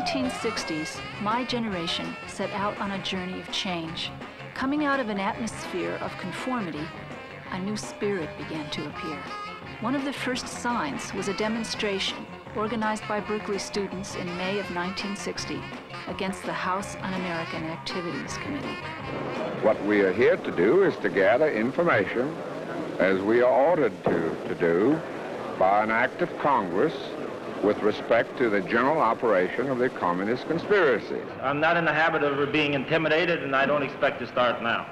1960s, my generation set out on a journey of change. Coming out of an atmosphere of conformity, a new spirit began to appear. One of the first signs was a demonstration organized by Berkeley students in May of 1960 against the House Un-American Activities Committee. What we are here to do is to gather information, as we are ordered to do by an act of Congress, with respect to the general operation of the communist conspiracy. I'm not in the habit of being intimidated, and I don't expect to start now.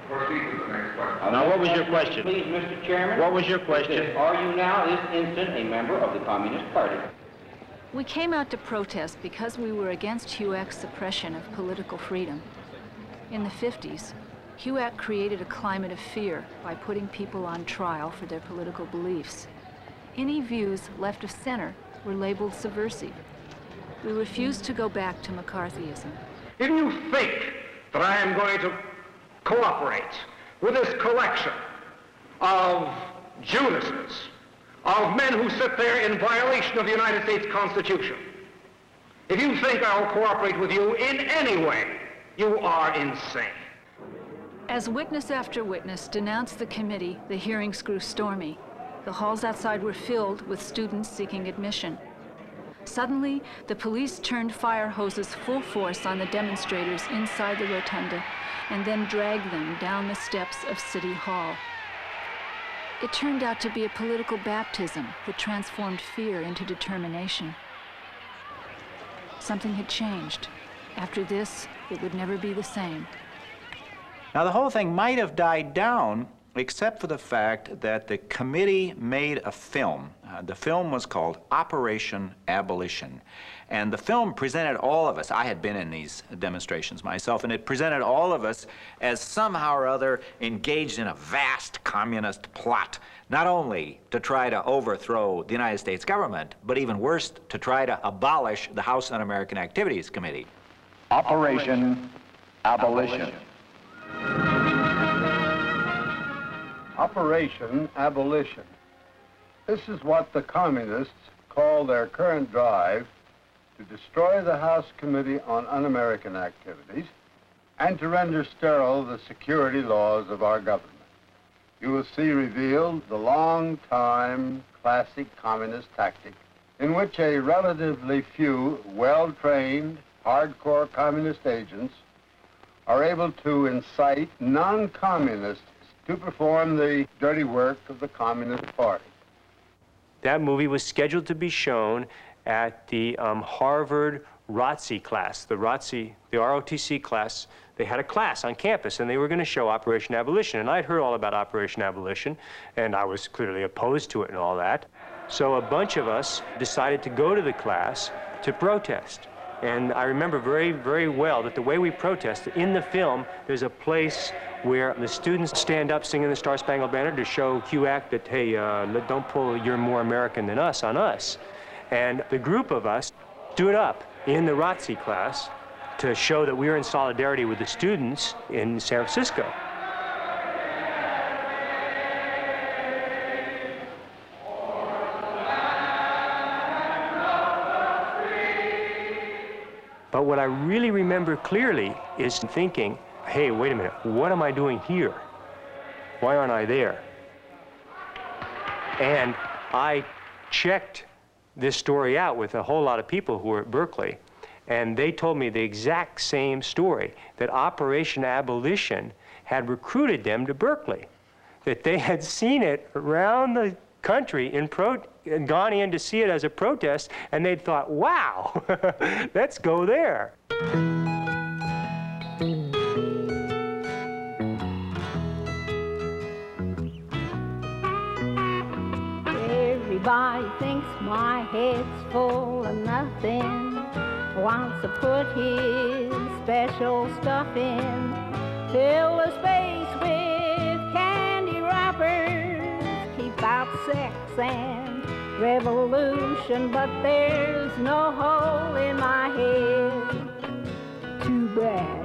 Proceed to the next question. Now, what was your question? Please, Mr. Chairman. What was your question? Are you now, this instant, a member of the Communist Party? We came out to protest because we were against HUAC's suppression of political freedom. In the 50s, HUAC created a climate of fear by putting people on trial for their political beliefs. Any views left of center were labeled subversive. We refused to go back to McCarthyism. If you think that I am going to cooperate with this collection of Judases, of men who sit there in violation of the United States Constitution, if you think I'll cooperate with you in any way, you are insane. As witness after witness denounced the committee, the hearings grew stormy. The halls outside were filled with students seeking admission. Suddenly, the police turned fire hoses full force on the demonstrators inside the rotunda and then dragged them down the steps of City Hall. It turned out to be a political baptism that transformed fear into determination. Something had changed. After this, it would never be the same. Now, the whole thing might have died down except for the fact that the committee made a film. The film was called Operation Abolition. And the film presented all of us, I had been in these demonstrations myself, and it presented all of us as somehow or other engaged in a vast communist plot, not only to try to overthrow the United States government, but even worse, to try to abolish the House Un-American Activities Committee. Operation Abolition. Operation Abolition. This is what the communists call their current drive to destroy the House Committee on Un-American Activities and to render sterile the security laws of our government. You will see revealed the long-time classic communist tactic in which a relatively few well-trained, hardcore communist agents are able to incite non-communists to perform the dirty work of the Communist Party. That movie was scheduled to be shown at the Harvard ROTC class, the ROTC class. They had a class on campus, and they were going to show Operation Abolition. And I'd heard all about Operation Abolition, and I was clearly opposed to it and all that. So a bunch of us decided to go to the class to protest. And I remember very, very well that the way we protested, in the film, there's a place where the students stand up singing the Star Spangled Banner to show HUAC that, hey, don't pull "You're more American than us" on us. And the group of us stood up in the ROTC class to show that we were in solidarity with the students in San Francisco. But what I really remember clearly is thinking, hey, wait a minute, what am I doing here? Why aren't I there? And I checked this story out with a whole lot of people who were at Berkeley, and they told me the exact same story, that Operation Abolition had recruited them to Berkeley, that they had seen it around the country and gone in to see it as a protest, and they'd thought, wow, let's go there. Everybody thinks my head's full of nothing, wants to put his special stuff in, fill the space with candy wrappers, keep out sex and revolution, but there's no hole in my head. Too bad.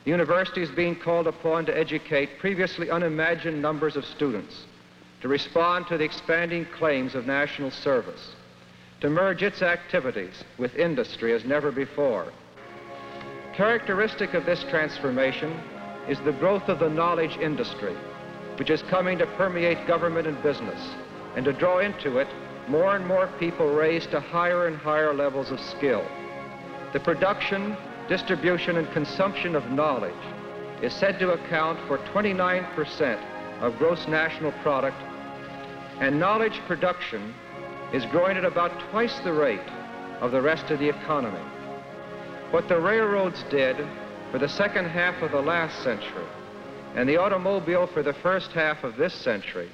The university is being called upon to educate previously unimagined numbers of students to respond to the expanding claims of national service, to merge its activities with industry as never before. Characteristic of this transformation is the growth of the knowledge industry, which is coming to permeate government and business, and to draw into it more and more people raised to higher and higher levels of skill. The production, distribution, and consumption of knowledge is said to account for 29% of gross national product, and knowledge production is growing at about twice the rate of the rest of the economy. What the railroads did for the second half of the last century and the automobile for the first half of this century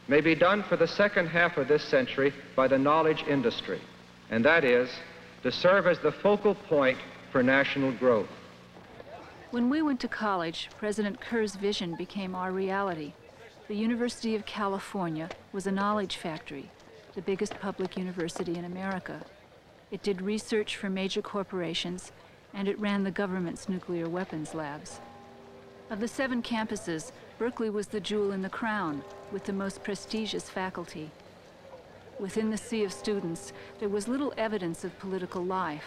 may be done for the second half of this century by the knowledge industry, and that is to serve as the focal point for national growth. When we went to college, President Kerr's vision became our reality. The University of California was a knowledge factory, the biggest public university in America. It did research for major corporations, and it ran the government's nuclear weapons labs. Of the 7 campuses, Berkeley was the jewel in the crown, with the most prestigious faculty. Within the sea of students, there was little evidence of political life,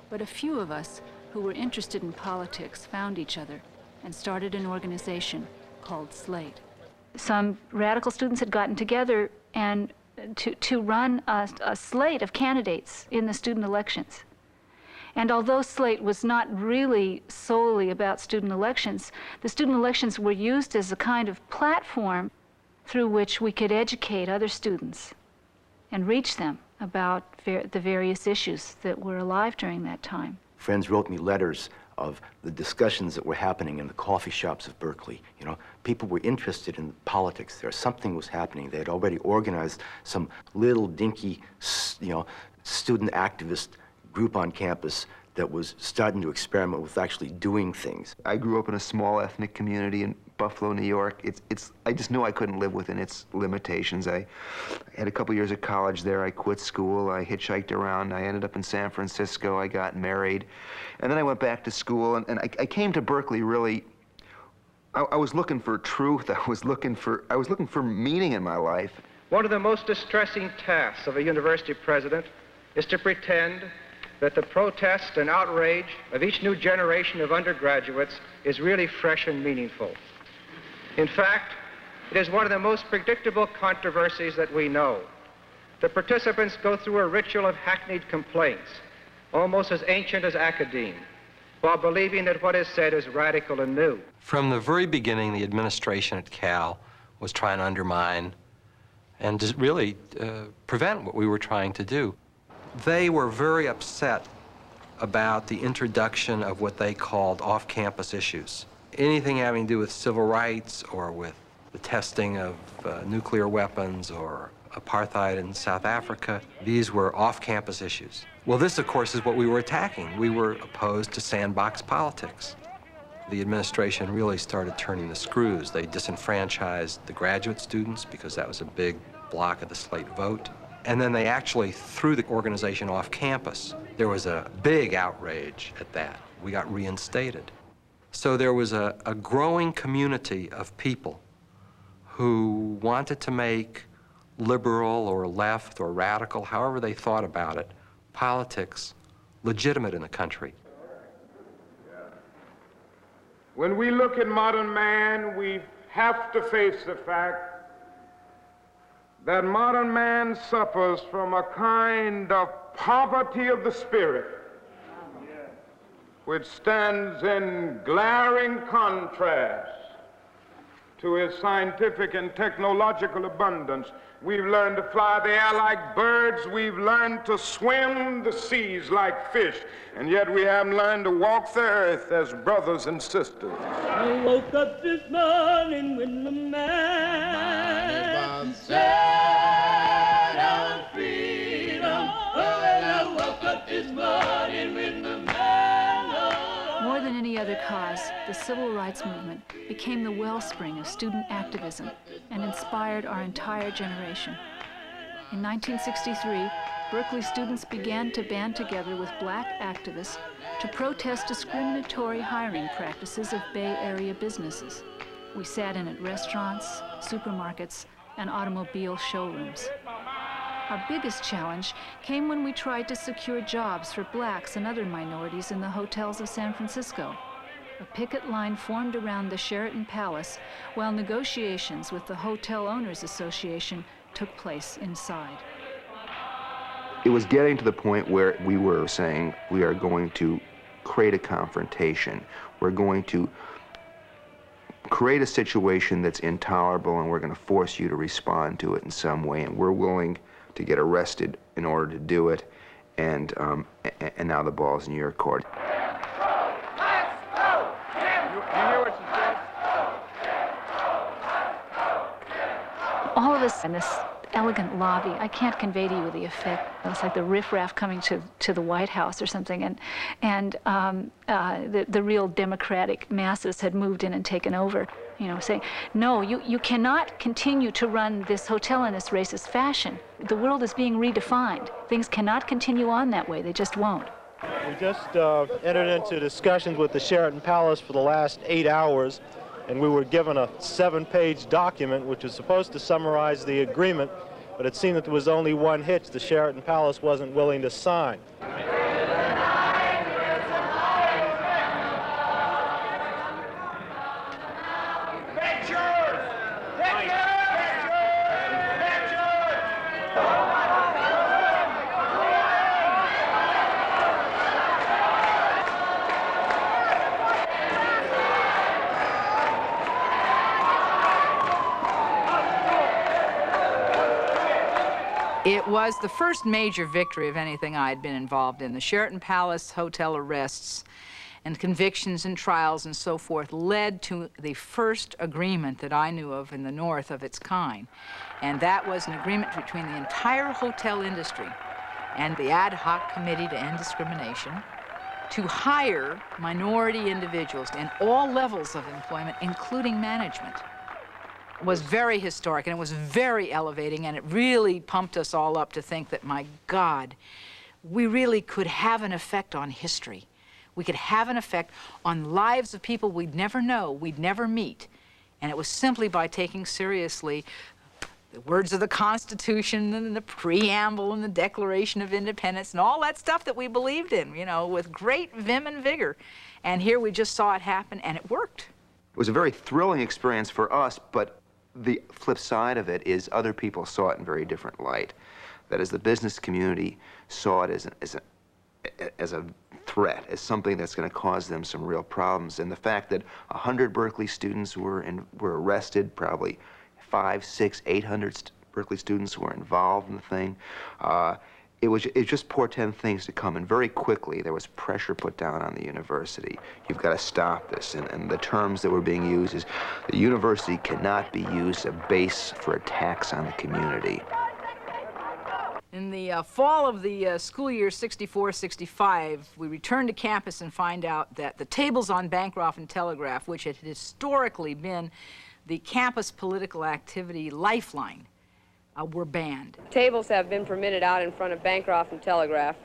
but a few of us who were interested in politics found each other and started an organization called Slate. Some radical students had gotten together and to run a slate of candidates in the student elections. And although Slate was not really solely about student elections, the student elections were used as a kind of platform through which we could educate other students and reach them about the various issues that were alive during that time. Friends wrote me letters of the discussions that were happening in the coffee shops of Berkeley. You know, people were interested in politics there. Something was happening. They had already organized some little dinky, student activist group on campus that was starting to experiment with actually doing things. I grew up in a small ethnic community in Buffalo, New York. I just knew I couldn't live within its limitations. I had a couple years of college there. I quit school. I hitchhiked around. I ended up in San Francisco. I got married. And then I went back to school, and I came to Berkeley really, I was looking for truth. I was looking for meaning in my life. One of the most distressing tasks of a university president is to pretend that the protest and outrage of each new generation of undergraduates is really fresh and meaningful. In fact, it is one of the most predictable controversies that we know. The participants go through a ritual of hackneyed complaints, almost as ancient as academe, while believing that what is said is radical and new. From the very beginning, the administration at Cal was trying to undermine and just really prevent what we were trying to do. They were very upset about the introduction of what they called off-campus issues. Anything having to do with civil rights or with the testing of nuclear weapons or apartheid in South Africa, these were off-campus issues. Well, this, of course, is what we were attacking. We were opposed to sandbox politics. The administration really started turning the screws. They disenfranchised the graduate students because that was a big block of the Slate vote. And then they actually threw the organization off campus. There was a big outrage at that. We got reinstated. So there was a growing community of people who wanted to make liberal or left or radical, however they thought about it, politics legitimate in the country. When we look at modern man, we have to face the fact that modern man suffers from a kind of poverty of the spirit, which stands in glaring contrast to his scientific and technological abundance. We've learned to fly the air like birds. We've learned to swim the seas like fish. And yet we haven't learned to walk the earth as brothers and sisters. I woke up this morning when the man said on freedom. Oh, and I woke up this morning when the man... More than any other cause, the civil rights movement became the wellspring of student activism and inspired our entire generation. In 1963, Berkeley students began to band together with black activists to protest discriminatory hiring practices of Bay Area businesses. We sat in at restaurants, supermarkets, and automobile showrooms. Our biggest challenge came when we tried to secure jobs for blacks and other minorities in the hotels of San Francisco. A picket line formed around the Sheraton Palace while negotiations with the Hotel Owners Association took place inside. It was getting to the point where we were saying, we are going to create a confrontation. We're going to create a situation that's intolerable, and we're going to force you to respond to it in some way, and we're willing to get arrested in order to do it, and now the ball's in your court. All of us in this elegant lobby, I can't convey to you the effect. It was like the riffraff coming to the White House or something, and the real democratic masses had moved in and taken over, you know, saying, no, you cannot continue to run this hotel in this racist fashion. The world is being redefined. Things cannot continue on that way. They just won't. We just entered into discussions with the Sheraton Palace for the last 8 hours, and we were given a 7-page document which was supposed to summarize the agreement, but it seemed that there was only one hitch. The Sheraton Palace wasn't willing to sign. It was the first major victory of anything I had been involved in. The Sheraton Palace hotel arrests and convictions and trials and so forth led to the first agreement that I knew of in the North of its kind. And that was an agreement between the entire hotel industry and the ad hoc committee to end discrimination to hire minority individuals in all levels of employment, including management. Was very historic, and it was very elevating, and it really pumped us all up to think that, my God, we really could have an effect on history. We could have an effect on lives of people we'd never know, we'd never meet. And it was simply by taking seriously the words of the Constitution and the preamble and the Declaration of Independence and all that stuff that we believed in, you know, with great vim and vigor. And here we just saw it happen, and it worked. It was a very thrilling experience for us, but the flip side of it is other people saw it in very different light. That is, the business community saw it as a threat, as something that's going to cause them some real problems. And the fact that 100 Berkeley students were arrested, probably 500, 600, 800 Berkeley students were involved in the thing. It just portended things to come, and very quickly there was pressure put down on the university. You've got to stop this, and the terms that were being used is the university cannot be used as a base for attacks on the community. In the fall of the school year 64-65, we returned to campus and find out that the tables on Bancroft and Telegraph, which had historically been the campus political activity lifeline, were banned. Tables have been permitted out in front of Bancroft and Telegraph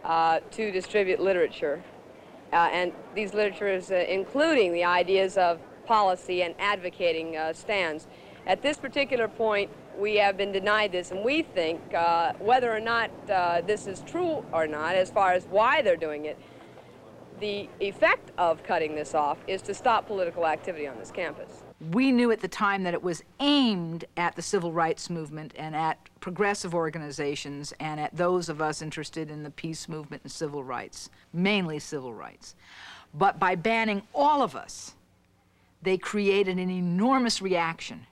to distribute literature. And these literatures including the ideas of policy and advocating stands. At this particular point, we have been denied this, and we think whether or not this is true or not, as far as why they're doing it, the effect of cutting this off is to stop political activity on this campus. We knew at the time that it was aimed at the civil rights movement and at progressive organizations and at those of us interested in the peace movement and civil rights, mainly civil rights. But by banning all of us, they created an enormous reaction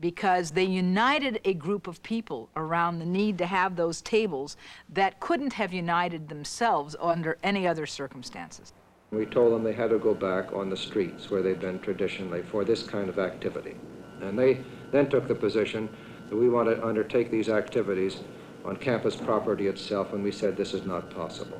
because they united a group of people around the need to have those tables that couldn't have united themselves under any other circumstances. We told them they had to go back on the streets where they've been traditionally for this kind of activity. And they then took the position that we want to undertake these activities on campus property itself, and we said this is not possible.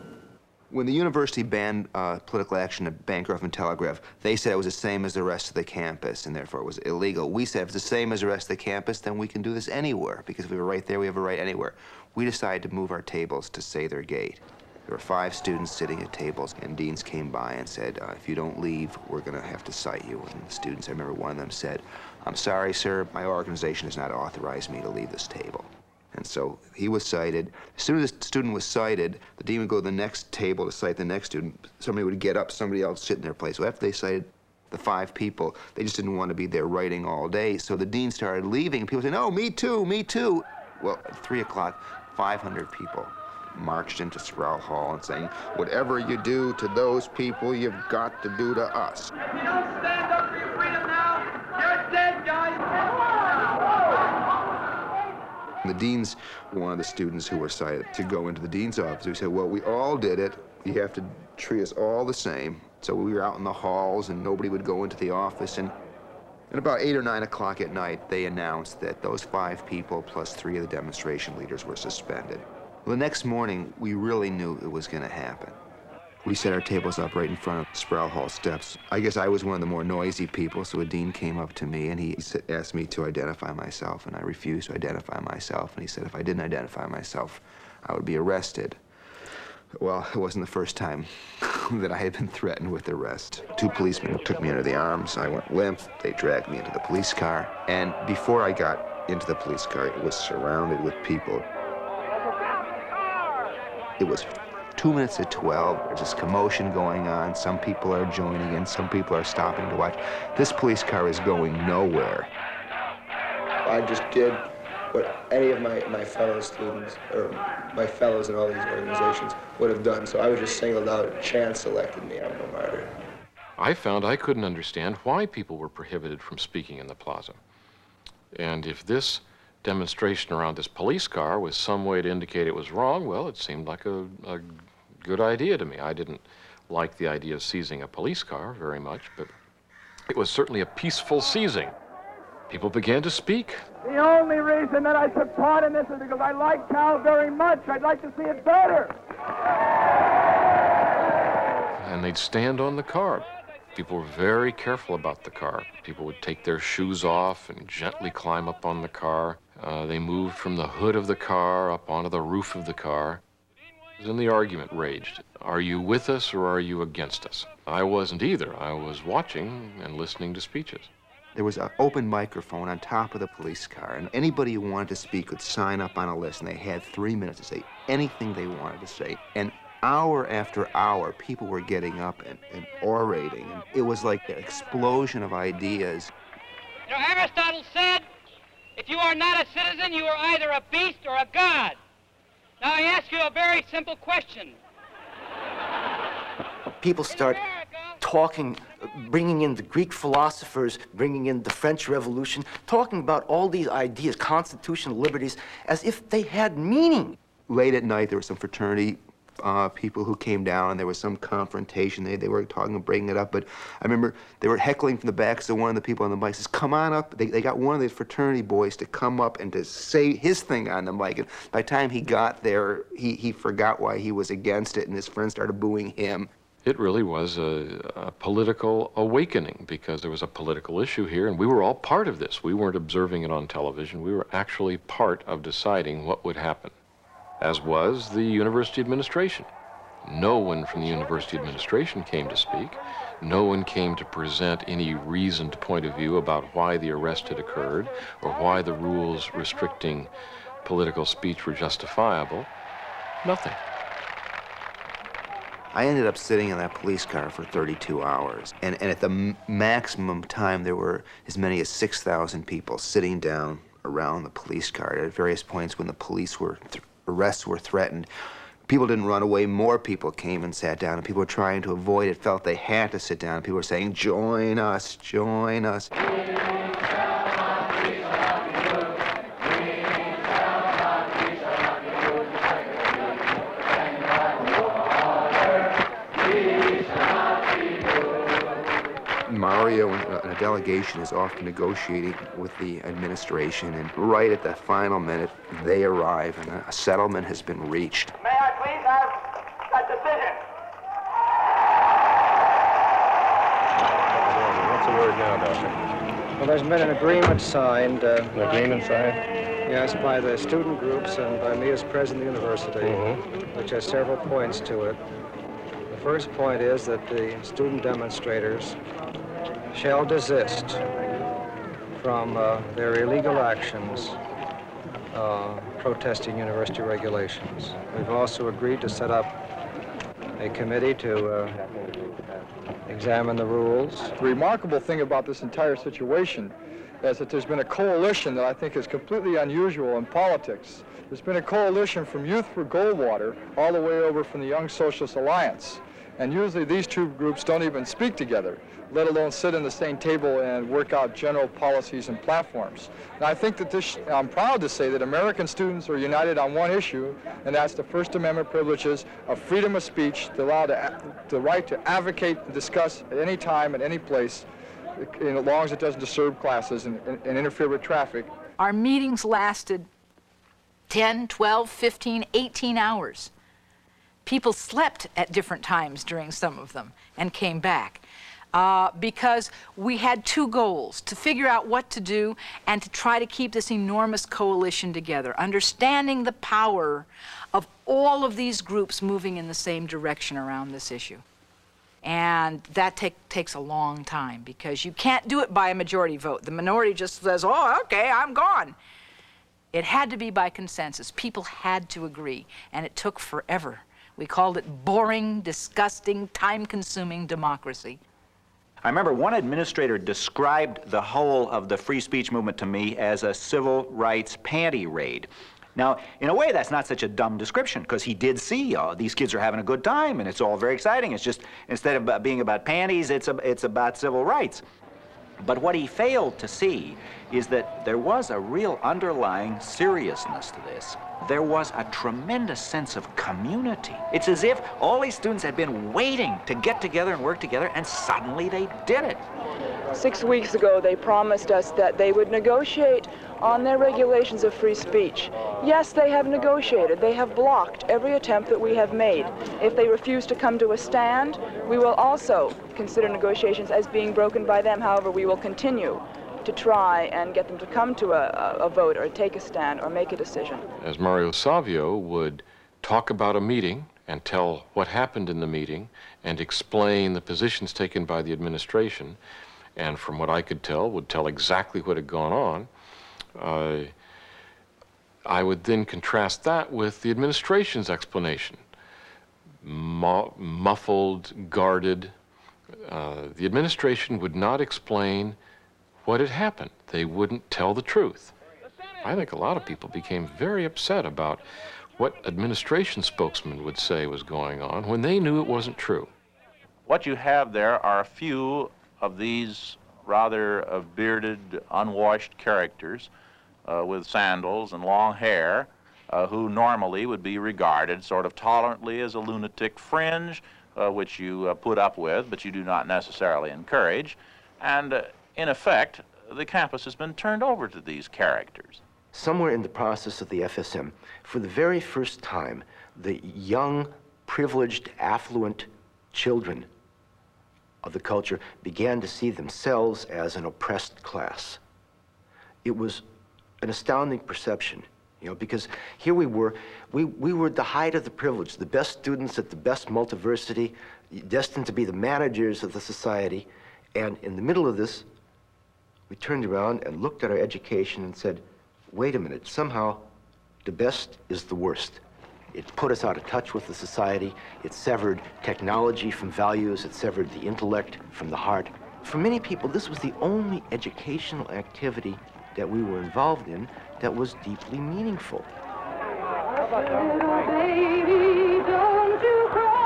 When the university banned political action at Bancroft and Telegraph, they said it was the same as the rest of the campus, and therefore it was illegal. We said if it's the same as the rest of the campus, then we can do this anywhere, because if we were right there, we have a right anywhere. We decided to move our tables to Sather Gate. There were 5 students sitting at tables, and deans came by and said, if you don't leave, we're going to have to cite you. And the students, I remember one of them said, "I'm sorry, sir, my organization has not authorized me to leave this table." And so he was cited. As soon as the student was cited, the dean would go to the next table to cite the next student. Somebody would get up, somebody else sit in their place. So after they cited the 5 people, they just didn't want to be there writing all day. So the dean started leaving, and people said, "No, me too, me too." Well, at 3 o'clock, 500 people marched into Sproul Hall and saying, "Whatever you do to those people, you've got to do to us." If you don't stand up for your freedom now, you're dead, guys. The dean's one of the students who were cited to go into the dean's office. He said, "Well, we all did it. You have to treat us all the same." So we were out in the halls, and nobody would go into the office. And about 8 or 9 o'clock at night, they announced that those 5 people plus 3 of the demonstration leaders were suspended. Well, the next morning, we really knew it was going to happen. We set our tables up right in front of Sproul Hall steps. I guess I was one of the more noisy people, so a dean came up to me and he asked me to identify myself, and I refused to identify myself. And he said if I didn't identify myself, I would be arrested. Well, it wasn't the first time that I had been threatened with arrest. 2 policemen took me under the arms. I went limp. They dragged me into the police car. And before I got into the police car, it was surrounded with people. It was 2 minutes at 12. There's this commotion going on. Some people are joining in. Some people are stopping to watch. This police car is going nowhere. I just did what any of my fellow students, or my fellows in all these organizations, would have done. So I was just singled out. Chance selected me. I'm no martyr. I found I couldn't understand why people were prohibited from speaking in the plaza. And if this demonstration around this police car was some way to indicate it was wrong, well, it seemed like a good idea to me. I didn't like the idea of seizing a police car very much, but it was certainly a peaceful seizing. People began to speak. The only reason that I took part in this is because I like Cal very much. I'd like to see it better. And they'd stand on the car. People were very careful about the car. People would take their shoes off and gently climb up on the car. They moved from the hood of the car up onto the roof of the car. And the argument raged. Are you with us or are you against us? I wasn't either. I was watching and listening to speeches. There was an open microphone on top of the police car, and anybody who wanted to speak could sign up on a list, and they had 3 minutes to say anything they wanted to say. And hour after hour, people were getting up and orating. And it was like an explosion of ideas. You know, Aristotle said, if you are not a citizen, you are either a beast or a god. Now, I ask you a very simple question. People start talking, bringing in the Greek philosophers, bringing in the French Revolution, talking about all these ideas, constitutional liberties, as if they had meaning. Late at night, there were some fraternity people who came down, and there was some confrontation. They were talking and bringing it up, but I remember they were heckling from the back, so one of the people on the mic says, "Come on up." They got one of these fraternity boys to come up and to say his thing on the mic, and by the time he got there, he forgot why he was against it, and his friends started booing him. It really was a political awakening because there was a political issue here, and we were all part of this. We weren't observing it on television. We were actually part of deciding what would happen, as was the university administration. No one from the university administration came to speak. No one came to present any reasoned point of view about why the arrest had occurred or why the rules restricting political speech were justifiable. Nothing. I ended up sitting in that police car for 32 hours. And at the maximum time, there were as many as 6,000 people sitting down around the police car. At various points when the police arrests were threatened, people didn't run away. More people came and sat down, and people were trying to avoid it, felt they had to sit down. People were saying, "Join us, join us." Mario and a delegation is off negotiating with the administration, and right at the final minute, they arrive, and a settlement has been reached. May I please have that decision? What's the word now, Doctor? Well, there's been an agreement signed. An agreement signed? Yes, by the student groups and by me as president of the university, which has several points to it. The first point is that the student demonstrators shall desist from their illegal actions protesting university regulations. We've also agreed to set up a committee to examine the rules. The remarkable thing about this entire situation is that there's been a coalition that I think is completely unusual in politics. There's been a coalition from Youth for Goldwater all the way over from the Young Socialist Alliance. And usually these two groups don't even speak together, let alone sit in the same table and work out general policies and platforms. And I think that I'm proud to say that American students are united on one issue, and that's the First Amendment privileges of freedom of speech, the right to advocate and discuss at any time, at any place, as long as it doesn't disturb classes and interfere with traffic. Our meetings lasted 10, 12, 15, 18 hours. People slept at different times during some of them and came back because we had two goals: to figure out what to do and to try to keep this enormous coalition together, understanding the power of all of these groups moving in the same direction around this issue. And that takes a long time, because you can't do it by a majority vote. The minority just says, oh, okay, I'm gone. It had to be by consensus. People had to agree, and it took forever. We called it boring, disgusting, time-consuming democracy. I remember one administrator described the whole of the free speech movement to me as a civil rights panty raid. Now, in a way, that's not such a dumb description, because he did see these kids are having a good time, and it's all very exciting. It's just, instead of being about panties, it's about civil rights. But what he failed to see is that there was a real underlying seriousness to this. There was a tremendous sense of community. It's as if all these students had been waiting to get together and work together, and suddenly they did it. 6 weeks ago, they promised us that they would negotiate on their regulations of free speech. Yes, they have negotiated. They have blocked every attempt that we have made. If they refuse to come to a stand, we will also consider negotiations as being broken by them. However, we will continue to try and get them to come to a vote or take a stand or make a decision. As Mario Savio would talk about a meeting and tell what happened in the meeting and explain the positions taken by the administration, and from what I could tell, would tell exactly what had gone on, I would then contrast that with the administration's explanation. Muffled, guarded. The administration would not explain what had happened. They wouldn't tell the truth. I think a lot of people became very upset about what administration spokesmen would say was going on when they knew it wasn't true. What you have there are a few of these rather bearded, unwashed characters with sandals and long hair who normally would be regarded sort of tolerantly as a lunatic fringe, which you put up with, but you do not necessarily encourage. And in effect, the campus has been turned over to these characters. Somewhere in the process of the FSM, for the very first time, the young, privileged, affluent children of the culture began to see themselves as an oppressed class. It was an astounding perception, because here we were at the height of the privilege, the best students at the best multiversity, destined to be the managers of the society, and in the middle of this, we turned around and looked at our education and said, wait a minute, somehow the best is the worst. It put us out of touch with the society. It severed technology from values. It severed the intellect from the heart. For many people, this was the only educational activity that we were involved in that was deeply meaningful. Baby, don't you cry.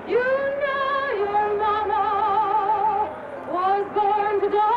You know your mama was born to die.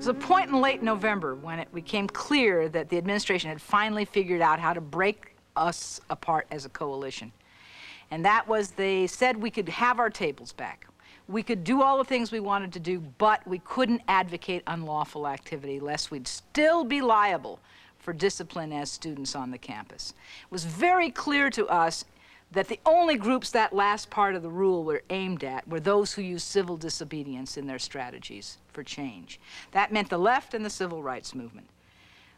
was a point in late November when it became clear that the administration had finally figured out how to break us apart as a coalition. And that was, they said we could have our tables back. We could do all the things we wanted to do, but we couldn't advocate unlawful activity lest we'd still be liable for discipline as students on the campus. It was very clear to us that the only groups that last part of the rule were aimed at were those who used civil disobedience in their strategies for change. That meant the left and the civil rights movement.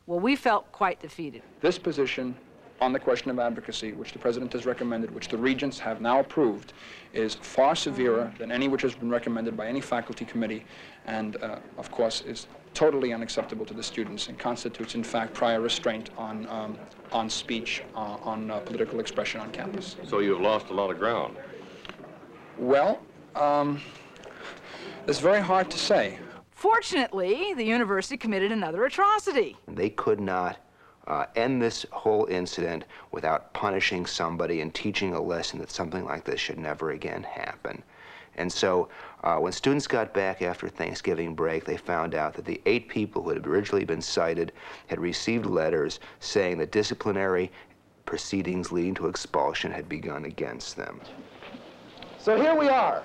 Well, we felt quite defeated. This position on the question of advocacy, which the President has recommended, which the Regents have now approved, is far severer than any which has been recommended by any faculty committee, and of course is totally unacceptable to the students and constitutes, in fact, prior restraint on speech, on political expression on campus. So you've lost a lot of ground. Well, it's very hard to say. Fortunately, the university committed another atrocity. They could not end this whole incident without punishing somebody and teaching a lesson that something like this should never again happen. And so when students got back after Thanksgiving break, they found out that the 8 people who had originally been cited had received letters saying that disciplinary proceedings leading to expulsion had begun against them. So here we are.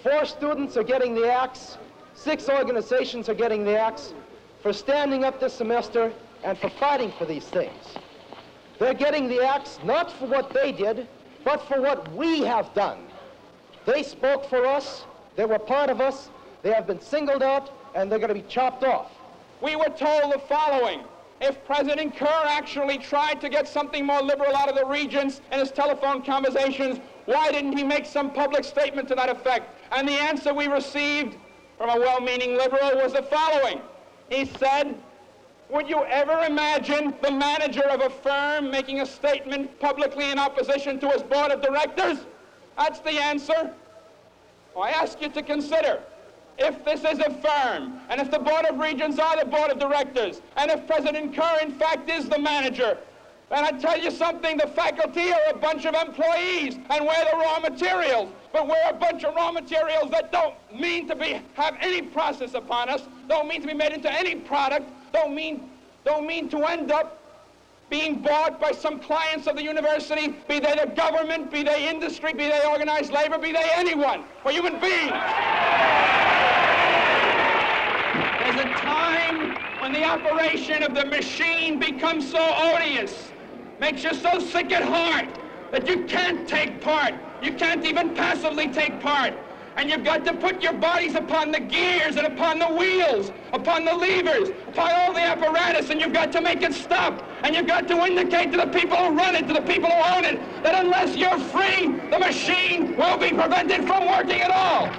4 students are getting the axe, 6 organizations are getting the axe for standing up this semester and for fighting for these things. They're getting the axe not for what they did, but for what we have done. They spoke for us, they were part of us, they have been singled out, and they're going to be chopped off. We were told the following: if President Kerr actually tried to get something more liberal out of the Regents in his telephone conversations, why didn't he make some public statement to that effect? And the answer we received from a well-meaning liberal was the following. He said, would you ever imagine the manager of a firm making a statement publicly in opposition to his board of directors? That's the answer. Well, I ask you to consider, if this is a firm, and if the Board of Regents are the Board of Directors, and if President Kerr, in fact, is the manager, then I tell you something, the faculty are a bunch of employees, and we're the raw materials. But we're a bunch of raw materials that don't mean to have any process upon us, don't mean to be made into any product, don't mean to end up being bought by some clients of the university, be they the government, be they industry, be they organized labor, be they anyone. We're human beings. There's a time when the operation of the machine becomes so odious, makes you so sick at heart that you can't take part. You can't even passively take part. And you've got to put your bodies upon the gears and upon the wheels, upon the levers, upon all the apparatus, and you've got to make it stop. And you've got to indicate to the people who run it, to the people who own it, that unless you're free, the machine will be prevented from working at all.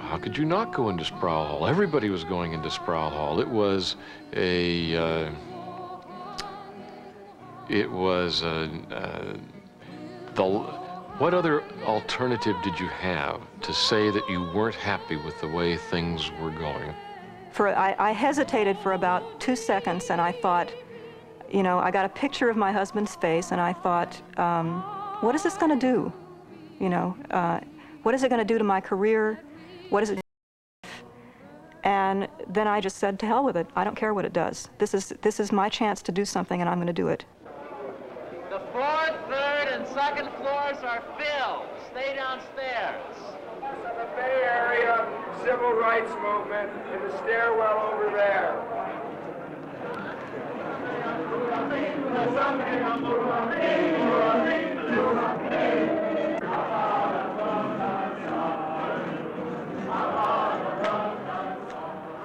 How could you not go into Sproul Hall? Everybody was going into Sproul Hall. It was what other alternative did you have to say that you weren't happy with the way things were going? I hesitated for about 2 seconds, and I thought, you know, I got a picture of my husband's face, and I thought, what is this going to do? You know, what is it going to do to my career? What is it? And then I just said, to hell with it. I don't care what it does. This is my chance to do something, and I'm going to do it. The 4th, 3rd, and 2nd floors are filled. Stay downstairs. The Bay Area civil rights movement in the stairwell over there.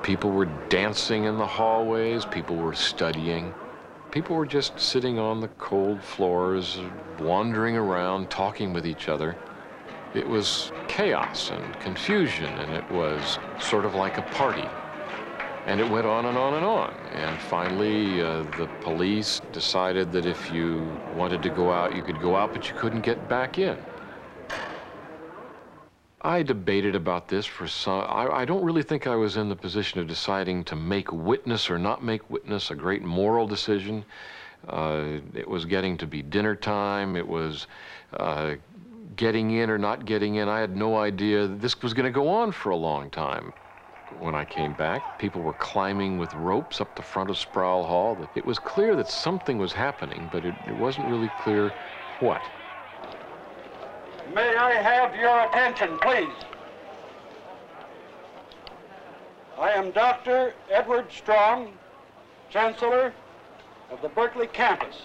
People were dancing in the hallways, people were studying, People were just sitting on the cold floors, wandering around, talking with each other. It was chaos and confusion, and it was sort of like a party. And it went on and on and on. And finally, the police decided that if you wanted to go out, you could go out, but you couldn't get back in. I debated about this for some. I don't really think I was in the position of deciding to make witness or not make witness a great moral decision. It was getting to be dinner time. It was getting in or not getting in. I had no idea this was going to go on for a long time. When I came back, people were climbing with ropes up the front of Sproul Hall. It was clear that something was happening, but it wasn't really clear what. May I have your attention, please? I am Dr. Edward Strong, Chancellor of the Berkeley campus.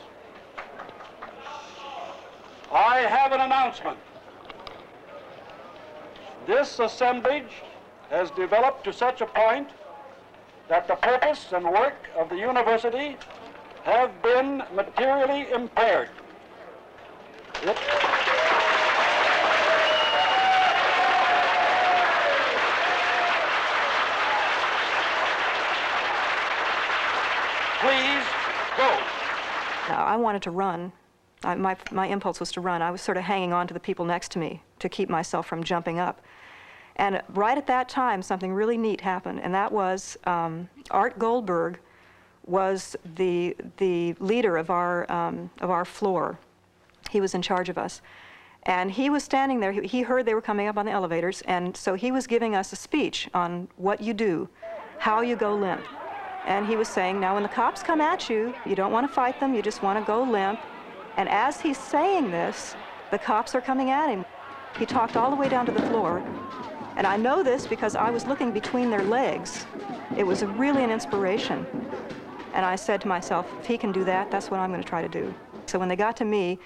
I have an announcement. This assemblage has developed to such a point that the purpose and work of the university have been materially impaired. Please go. I wanted to run. My impulse was to run. I was sort of hanging on to the people next to me to keep myself from jumping up. And right at that time, something really neat happened, and that was Art Goldberg was the leader of our floor. He was in charge of us. And he was standing there. He heard they were coming up on the elevators, and so he was giving us a speech on what you do, how you go limp. And he was saying, now when the cops come at you, you don't want to fight them, you just want to go limp. And as he's saying this, the cops are coming at him. He talked all the way down to the floor. And I know this because I was looking between their legs. It was really an inspiration. And I said to myself, if he can do that, that's what I'm going to try to do. So when they got to me,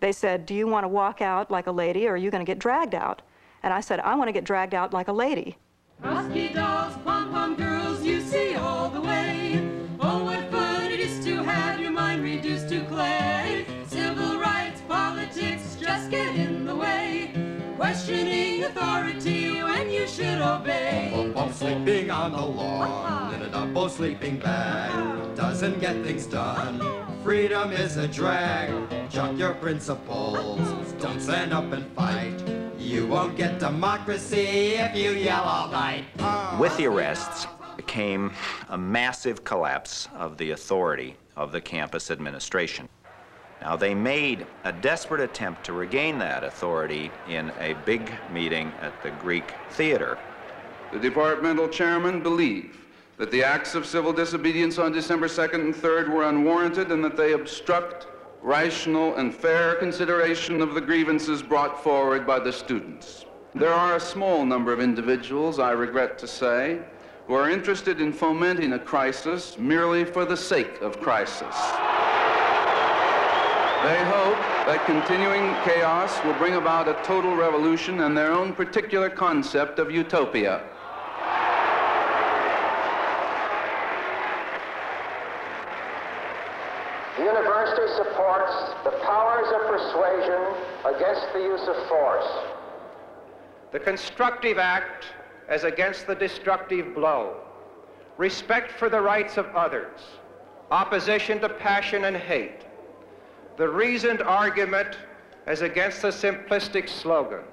they said, do you want to walk out like a lady, or are you going to get dragged out? And I said, I want to get dragged out like a lady. Husky dolls, pom-pom girls, you see all the way. Oh, what fun it is to have your mind reduced to clay. Civil rights, politics, just get in the way. Questioning authority when you should obey. Sleeping on the lawn in a double sleeping bag doesn't get things done. Freedom is a drag. Chuck your principles. Don't stand up and fight. You won't get democracy if you yell all night. With the arrests came a massive collapse of the authority of the campus administration. Now, they made a desperate attempt to regain that authority in a big meeting at the Greek Theater. The departmental chairmen believe that the acts of civil disobedience on December 2nd and 3rd were unwarranted and that they obstruct rational and fair consideration of the grievances brought forward by the students. There are a small number of individuals, I regret to say, who are interested in fomenting a crisis merely for the sake of crisis. They hope that continuing chaos will bring about a total revolution and their own particular concept of utopia. The university supports the powers of persuasion against the use of force. The constructive act as against the destructive blow. Respect for the rights of others. Opposition to passion and hate. The reasoned argument as against the simplistic slogan.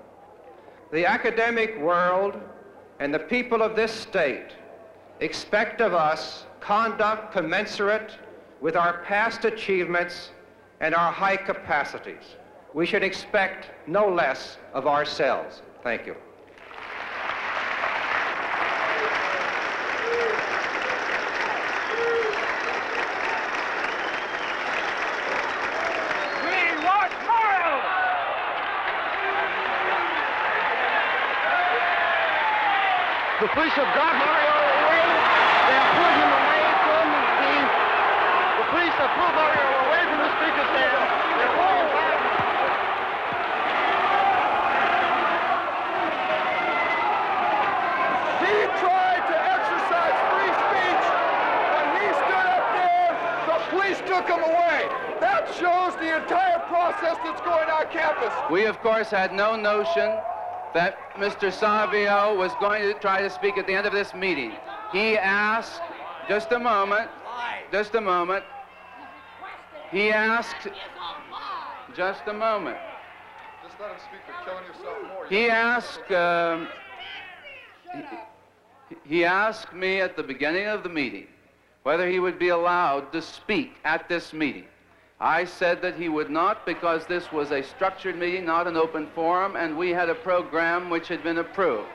The academic world and the people of this state expect of us conduct commensurate with our past achievements and our high capacities. We should expect no less of ourselves. Thank you. The police have got Mario away. They have pulled him away from the police have pulled Mario away from the speaker stand. They're all back. He tried to exercise free speech. When he stood up there, the police took took them away. That shows the entire process that's going on campus. We, of course, had no notion that Mr. Savio was going to try to speak at the end of this meeting. He asked, just a moment, he asked, just a moment. Just let him speak, you're killing yourself more. He asked me at the beginning of the meeting whether he would be allowed to speak at this meeting. I said that he would not, because this was a structured meeting, not an open forum, and we had a program which had been approved.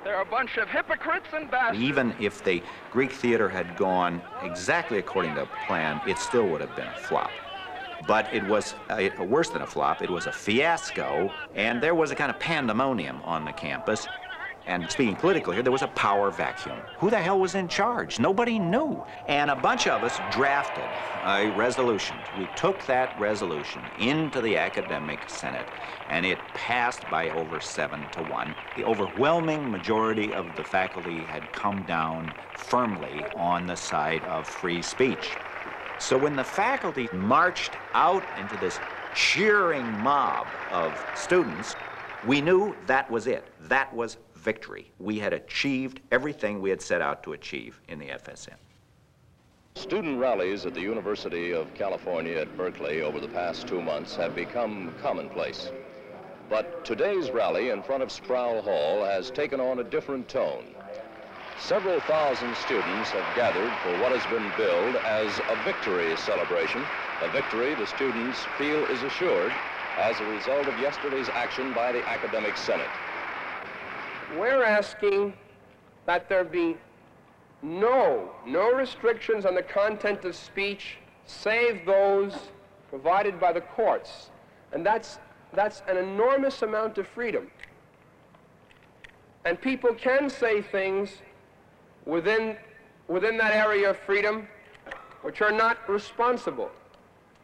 They're a bunch of hypocrites and bastards. Even if the Greek theater had gone exactly according to plan, it still would have been a flop. But it was worse than a flop. It was a fiasco, and there was a kind of pandemonium on the campus. And speaking politically here, there was a power vacuum. Who the hell was in charge? Nobody knew. And a bunch of us drafted a resolution. We took that resolution into the academic senate, and it passed by over 7-1. The overwhelming majority of the faculty had come down firmly on the side of free speech. So when the faculty marched out into this cheering mob of students, we knew that was it. That was victory. We had achieved everything we had set out to achieve in the FSM. Student rallies at the University of California at Berkeley over the past 2 months have become commonplace. But today's rally in front of Sproul Hall has taken on a different tone. Several thousand students have gathered for what has been billed as a victory celebration, a victory the students feel is assured as a result of yesterday's action by the Academic Senate. We're asking that there be no restrictions on the content of speech save those provided by the courts. And that's an enormous amount of freedom. And people can say things within that area of freedom which are not responsible.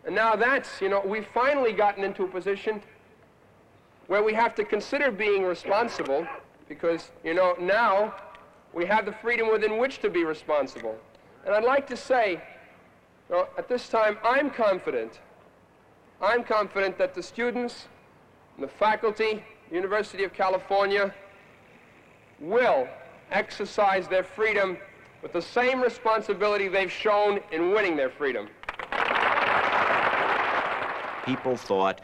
And now that's, we've finally gotten into a position where we have to consider being responsible because, now we have the freedom within which to be responsible. And I'd like to say, at this time, I'm confident that the students and the faculty, University of California, will exercise their freedom with the same responsibility they've shown in winning their freedom. People thought,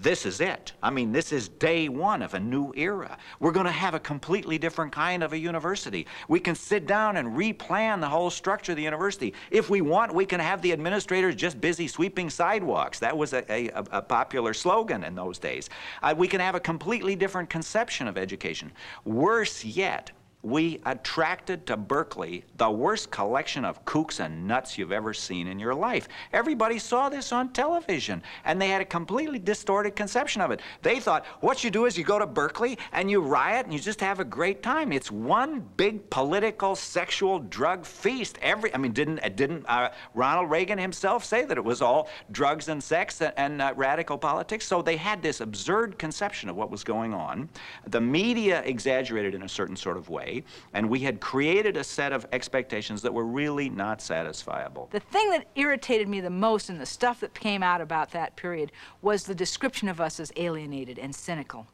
this is it. I mean, this is day one of a new era. We're going to have a completely different kind of a university. We can sit down and replan the whole structure of the university. If we want, we can have the administrators just busy sweeping sidewalks. That was a popular slogan in those days. We can have a completely different conception of education. Worse yet, we attracted to Berkeley the worst collection of kooks and nuts you've ever seen in your life. Everybody saw this on television, and they had a completely distorted conception of it. They thought what you do is you go to Berkeley and you riot and you just have a great time. It's one big political, sexual, drug feast. Didn't Ronald Reagan himself say that it was all drugs and sex and radical politics? So they had this absurd conception of what was going on. The media exaggerated in a certain sort of way. And we had created a set of expectations that were really not satisfiable. The thing that irritated me the most in the stuff that came out about that period was the description of us as alienated and cynical.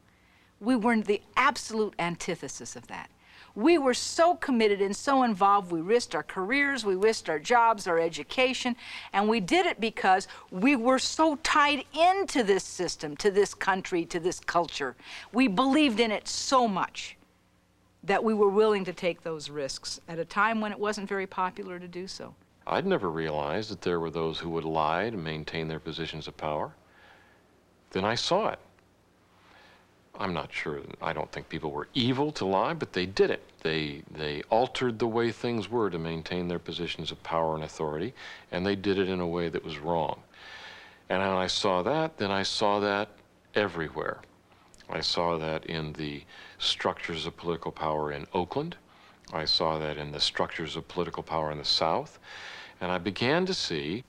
We were the absolute antithesis of that. We were so committed and so involved, we risked our careers, we risked our jobs, our education, and we did it because we were so tied into this system, to this country, to this culture. We believed in it so much that we were willing to take those risks at a time when it wasn't very popular to do so. I'd never realized that there were those who would lie to maintain their positions of power. Then I saw it. I'm not sure, I don't think people were evil to lie, but they did it. They altered the way things were to maintain their positions of power and authority, and they did it in a way that was wrong. And when I saw that, then I saw that everywhere. I saw that in the structures of political power in Oakland. I saw that in the structures of political power in the South. And I began to see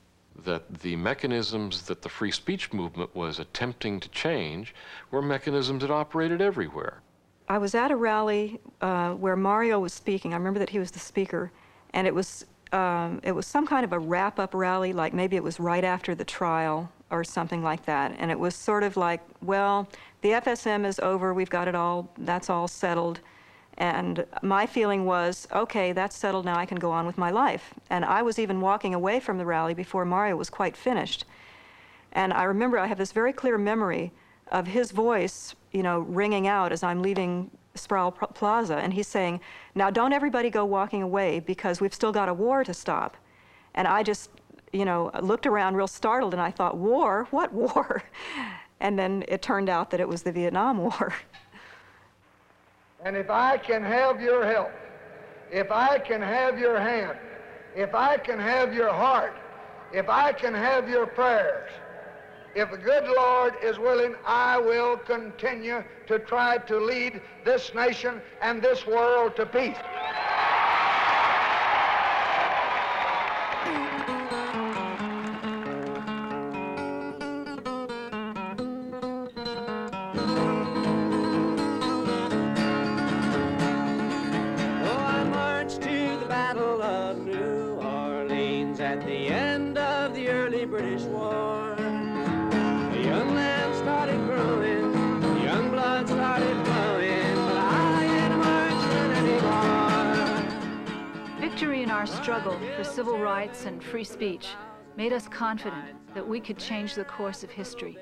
that the mechanisms that the free speech movement was attempting to change were mechanisms that operated everywhere. I was at a rally where Mario was speaking. I remember that he was the speaker, and it was it was some kind of a wrap-up rally, like maybe it was right after the trial or something like that. And it was sort of like, well, the FSM is over, we've got it all, that's all settled. And my feeling was, okay, that's settled, now I can go on with my life. And I was even walking away from the rally before Mario was quite finished. And I remember I have this very clear memory of his voice, you know, ringing out as I'm leaving Sproul Plaza, and he's saying, now don't everybody go walking away because we've still got a war to stop. And I just, you know, looked around real startled and I thought, war? What war? And then it turned out that it was the Vietnam War. And if I can have your help, if I can have your hand, if I can have your heart, if I can have your prayers, if the good Lord is willing, I will continue to try to lead this nation and this world to peace. British War. The young land started growing, the young blood started flowing, but I ain't marching anymore. Victory in our struggle for civil rights and free speech made us confident that we could change the course of history.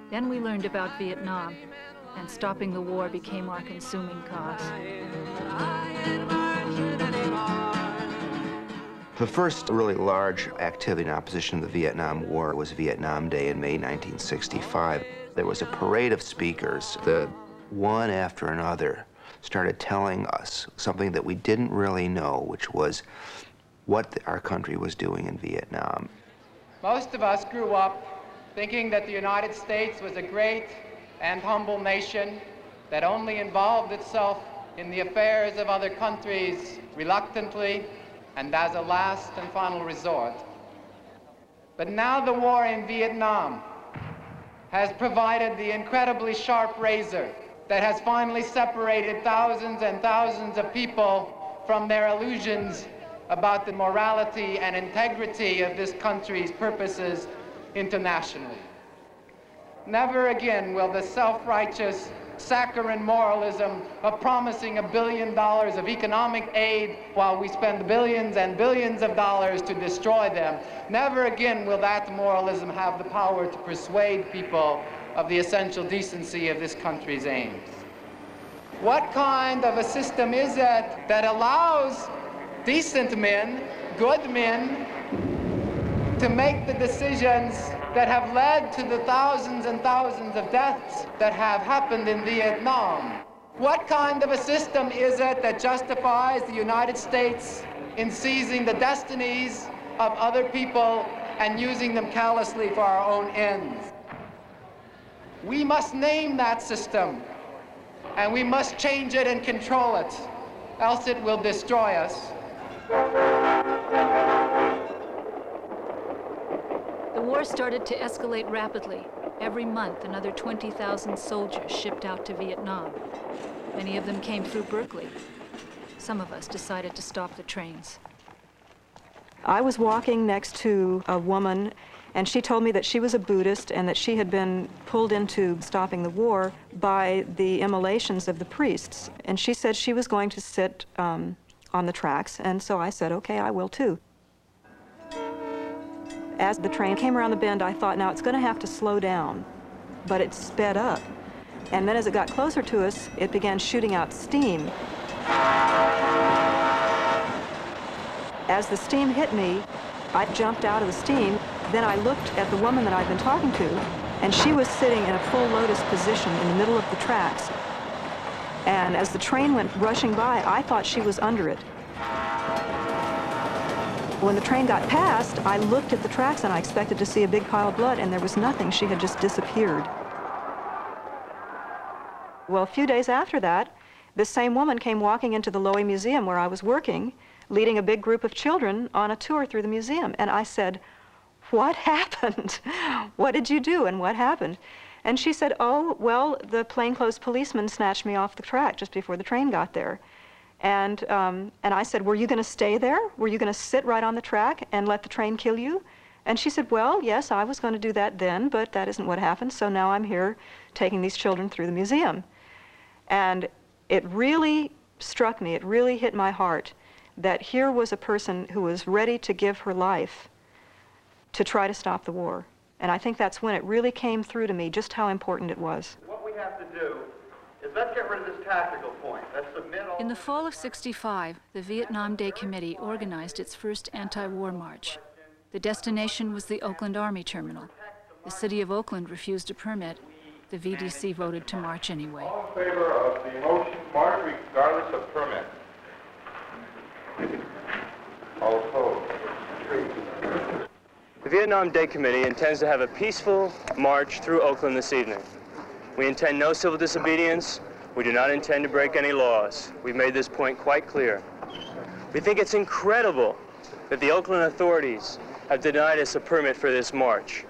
Then we learned about Vietnam, and stopping the war became our consuming cause. The first really large activity in opposition to the Vietnam War was Vietnam Day in May 1965. There was a parade of speakers that one after another started telling us something that we didn't really know, which was what our country was doing in Vietnam. Most of us grew up thinking that the United States was a great and humble nation that only involved itself in the affairs of other countries reluctantly and as a last and final resort. But now the war in Vietnam has provided the incredibly sharp razor that has finally separated thousands and thousands of people from their illusions about the morality and integrity of this country's purposes internationally. Never again will the self-righteous, saccharine moralism of promising $1 billion of economic aid while we spend billions and billions of dollars to destroy them. Never again will that moralism have the power to persuade people of the essential decency of this country's aims. What kind of a system is it that allows decent men, good men, to make the decisions that have led to the thousands and thousands of deaths that have happened in Vietnam? What kind of a system is it that justifies the United States in seizing the destinies of other people and using them callously for our own ends? We must name that system, and we must change it and control it, else it will destroy us. The war started to escalate rapidly. Every month, another 20,000 soldiers shipped out to Vietnam. Many of them came through Berkeley. Some of us decided to stop the trains. I was walking next to a woman, and she told me that she was a Buddhist and that she had been pulled into stopping the war by the immolations of the priests. And she said she was going to sit on the tracks, and so I said, okay, I will too. As the train came around the bend, I thought, now it's going to have to slow down, but it sped up. And then as it got closer to us, it began shooting out steam. As the steam hit me, I jumped out of the steam. Then I looked at the woman that I'd been talking to, and she was sitting in a full lotus position in the middle of the tracks. And as the train went rushing by, I thought she was under it. When the train got past, I looked at the tracks and I expected to see a big pile of blood, and there was nothing. She had just disappeared. Well, a few days after that, this same woman came walking into the Lowy Museum where I was working, leading a big group of children on a tour through the museum. And I said, what happened? What did you do and what happened? And she said, oh, well, the plainclothes policeman snatched me off the track just before the train got there. And I said, were you going to stay there? Were you going to sit right on the track and let the train kill you? And she said, well, yes, I was going to do that then, but that isn't what happened, so now I'm here taking these children through the museum. And it really struck me, it really hit my heart, that here was a person who was ready to give her life to try to stop the war. And I think that's when it really came through to me just how important it was. What we have to do is let's get rid of this tactical point. Let's submit all... In the fall of '65, the Vietnam Day Committee organized its first anti-war march. The destination was the Oakland Army Terminal. The city of Oakland refused a permit. The VDC voted to march anyway. All in favor of the motion, march regardless of permit. All opposed? The Vietnam Day Committee intends to have a peaceful march through Oakland this evening. We intend no civil disobedience. We do not intend to break any laws. We've made this point quite clear. We think it's incredible that the Oakland authorities have denied us a permit for this march.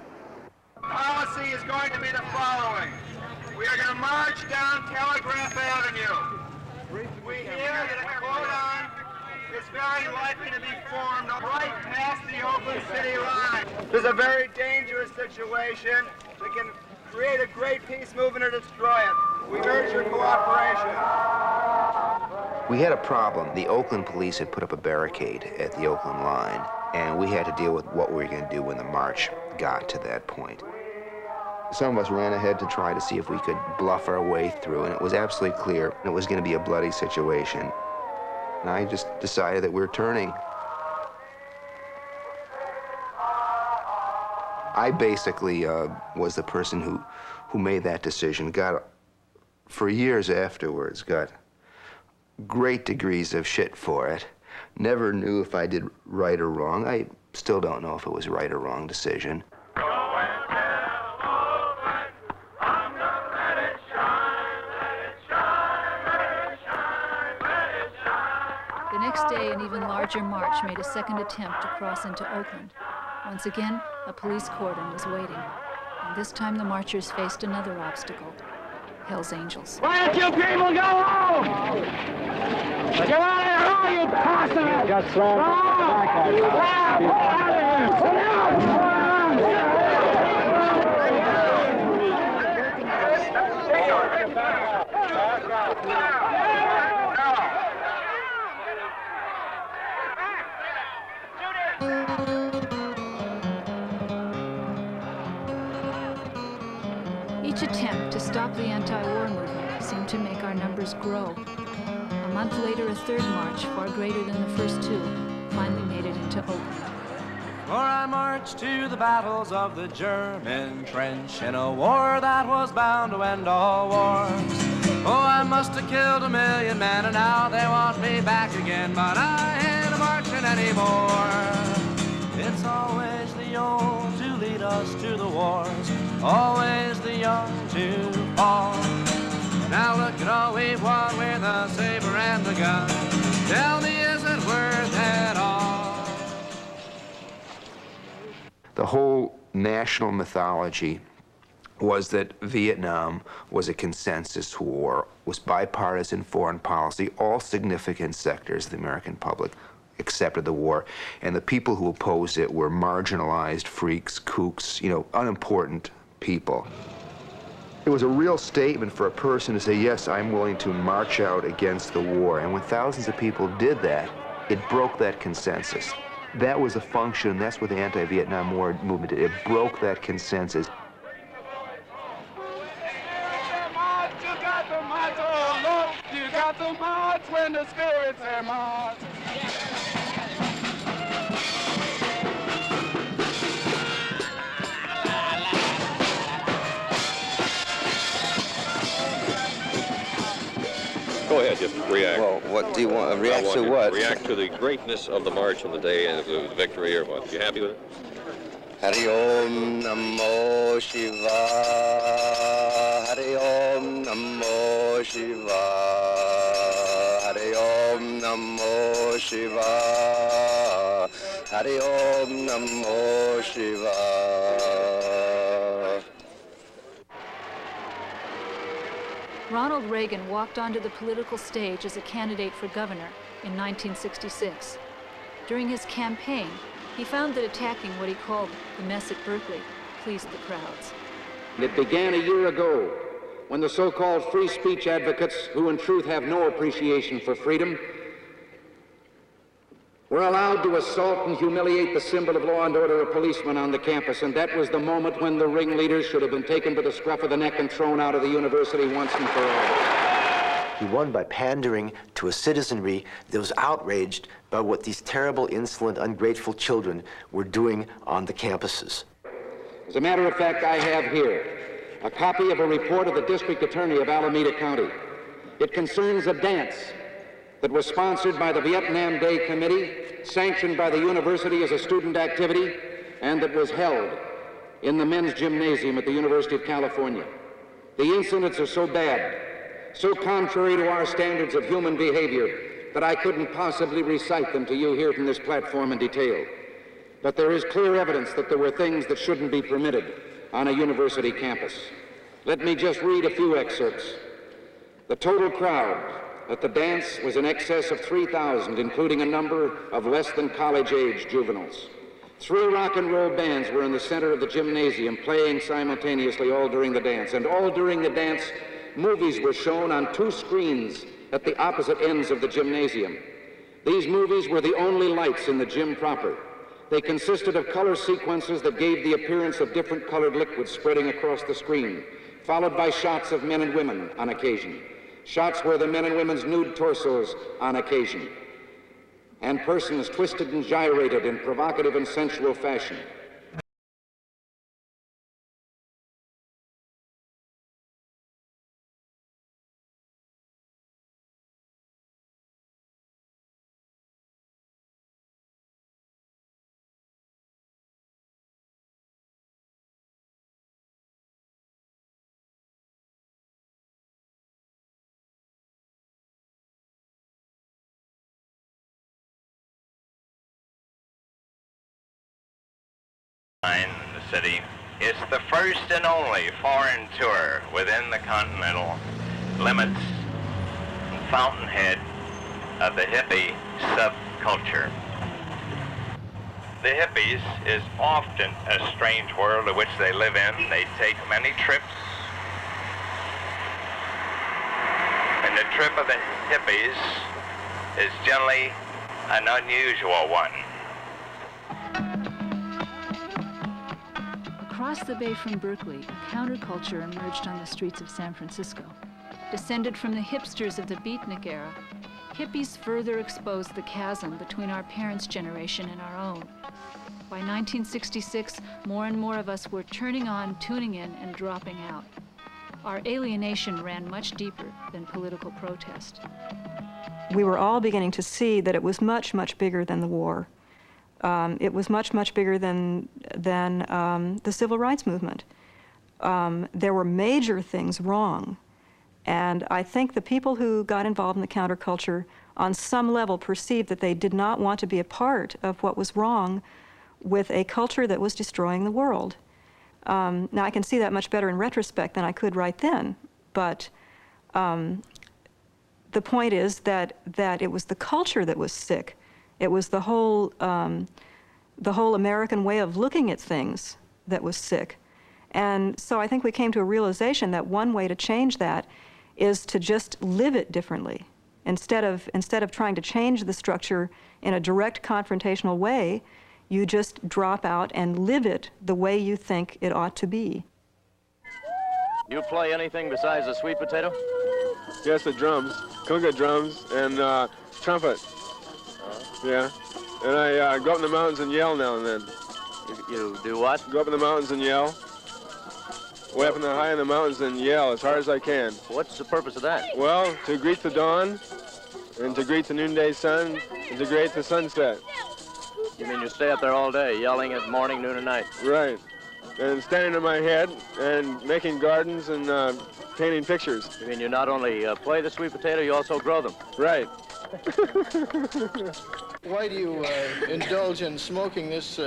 Policy is going to be the following. We are going to march down Telegraph Avenue. We hear that a cordon is very likely to be formed right past the Oakland City line. This is a very dangerous situation that can create a great peace movement or destroy it. We urge your cooperation. We had a problem. The Oakland police had put up a barricade at the Oakland line, and we had to deal with what we were going to do when the march got to that point. Some of us ran ahead to try to see if we could bluff our way through, and it was absolutely clear it was going to be a bloody situation. And I just decided that we were turning. I basically was the person who made that decision, for years afterwards, got great degrees of shit for it. Never knew if I did right or wrong. I still don't know if it was a right or wrong decision. The next day, an even larger march made a second attempt to cross into Oakland. Once again, a police cordon was waiting. And this time the marchers faced another obstacle, Hell's Angels. Why don't you people go home? Get out of here, all you bastards! Just throw Each attempt to stop the anti-war movement seemed to make our numbers grow. A month later, a third march, far greater than the first two, finally made it into Oakland. For I marched to the battles of the German trench in a war that was bound to end all wars. Oh, I must have killed 1 million men, and now they want me back again, but I ain't marching anymore. It's always the old to lead us to the wars, always the young to fall. Now look at all we've won with a saber and a gun. Tell me, is it worth it all? The whole national mythology was that Vietnam was a consensus war, was bipartisan foreign policy. All significant sectors of the American public accepted the war, and the people who opposed it were marginalized freaks, kooks, unimportant people. It was a real statement for a person to say, yes, I'm willing to march out against the war. And when thousands of people did that, it broke that consensus. That was a function, that's what the anti-Vietnam War movement did. It broke that consensus. You got to march when the spirits say march. Go ahead, just react. Well, what do you want? React to what? React to the greatness of the march on the day and the victory or what? You happy with it? Hari Om Namo Shiva. Hari Om Namo Shiva. Hari Om Namo Shiva. Hari Om Namo Shiva. Ronald Reagan walked onto the political stage as a candidate for governor in 1966. During his campaign, he found that attacking what he called the mess at Berkeley pleased the crowds. It began a year ago when the so-called free speech advocates, who in truth have no appreciation for freedom, were allowed to assault and humiliate the symbol of law and order, a policeman on the campus, and that was the moment when the ringleaders should have been taken by the scruff of the neck and thrown out of the university once and for all. He won by pandering to a citizenry that was outraged by what these terrible, insolent, ungrateful children were doing on the campuses. As a matter of fact, I have here a copy of a report of the district attorney of Alameda County. It concerns a dance that was sponsored by the Vietnam Day Committee, sanctioned by the university as a student activity, and that was held in the men's gymnasium at the University of California. The incidents are so bad, so contrary to our standards of human behavior, that I couldn't possibly recite them to you here from this platform in detail. But there is clear evidence that there were things that shouldn't be permitted on a university campus. Let me just read a few excerpts. The total crowd at the dance was in excess of 3,000, including a number of less than college-age juveniles. 3 rock and roll bands were in the center of the gymnasium, playing simultaneously all during the dance. And all during the dance, movies were shown on 2 screens at the opposite ends of the gymnasium. These movies were the only lights in the gym proper. They consisted of color sequences that gave the appearance of different colored liquids spreading across the screen, followed by shots of men and women on occasion. Shots where the men and women's nude torsos on occasion, and persons twisted and gyrated in provocative and sensual fashion. In the city, it's the first and only foreign tour within the continental limits and fountainhead of the hippie subculture. The hippies is often a strange world in which they live in. They take many trips, and the trip of the hippies is generally an unusual one. Across the bay from Berkeley, a counterculture emerged on the streets of San Francisco. Descended from the hipsters of the beatnik era, hippies further exposed the chasm between our parents' generation and our own. By 1966, more and more of us were turning on, tuning in, and dropping out. Our alienation ran much deeper than political protest. We were all beginning to see that it was much, much bigger than the war. It was much, much bigger than the civil rights movement. There were major things wrong. And I think the people who got involved in the counterculture on some level perceived that they did not want to be a part of what was wrong with a culture that was destroying the world. Now I can see that much better in retrospect than I could right then, but the point is that it was the culture that was sick. It was the whole American way of looking at things that was sick. And so I think we came to a realization that one way to change that is to just live it differently. Instead of trying to change the structure in a direct confrontational way, you just drop out and live it the way you think it ought to be. You play anything besides the sweet potato? Yes, the drums, conga drums, and trumpet. Yeah, and I go up in the mountains and yell now and then. You do what? Go up in the mountains and yell. Way up in the high in the mountains and yell as hard as I can. What's the purpose of that? Well, to greet the dawn, and to greet the noonday sun, and to greet the sunset. You mean you stay up there all day, yelling at morning, noon, and night? Right. And standing on my head and making gardens and painting pictures. You mean you not only play the sweet potato, you also grow them? Right. Why do you indulge in smoking these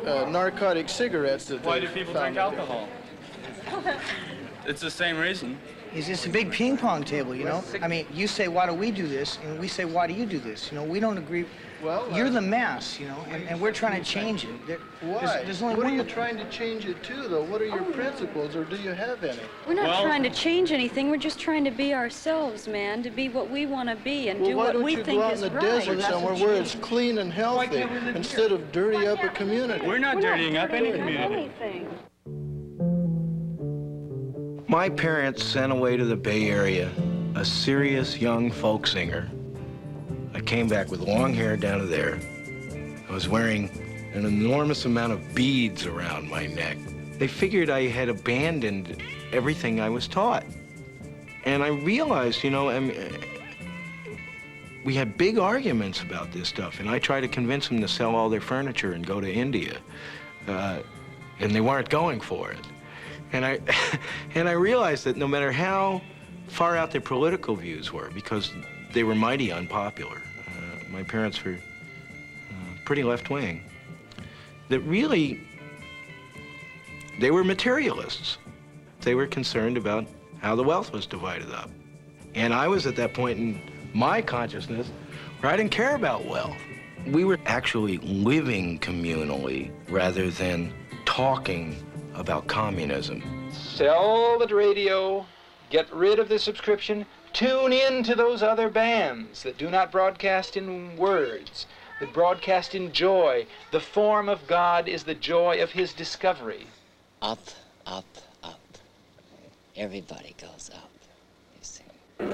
narcotic cigarettes? Why do people drink alcohol? It's the same reason. It's just a big ping pong table, you know? I mean, you say, why do we do this? And we say, why do you do this? You know, we don't agree. Well, you're the mass, you know, and we're trying to change it. Why? There's only what one. are you trying to change it to, though? What are your principles, or do you have any? We're not trying to change anything. We're just trying to be ourselves, man, to be what we want to be and do what we think is right. Why don't you go out in the desert somewhere where it's clean and healthy instead of dirty up a community? We're not dirtying up any community. Anything. My parents sent away to the Bay Area a serious young folk singer. I came back with long hair down to there. I was wearing an enormous amount of beads around my neck. They figured I had abandoned everything I was taught. And I realized, you know, we had big arguments about this stuff, and I tried to convince them to sell all their furniture and go to India. And they weren't going for it. And I realized that no matter how far out their political views were, because they were mighty unpopular. My parents were pretty left-wing. That really, they were materialists. They were concerned about how the wealth was divided up. And I was at that point in my consciousness where I didn't care about wealth. We were actually living communally rather than talking about communism. Sell the radio, get rid of the subscription, tune in to those other bands that do not broadcast in words, that broadcast in joy. The form of God is the joy of his discovery. Up, up, up. Everybody goes up, you see. The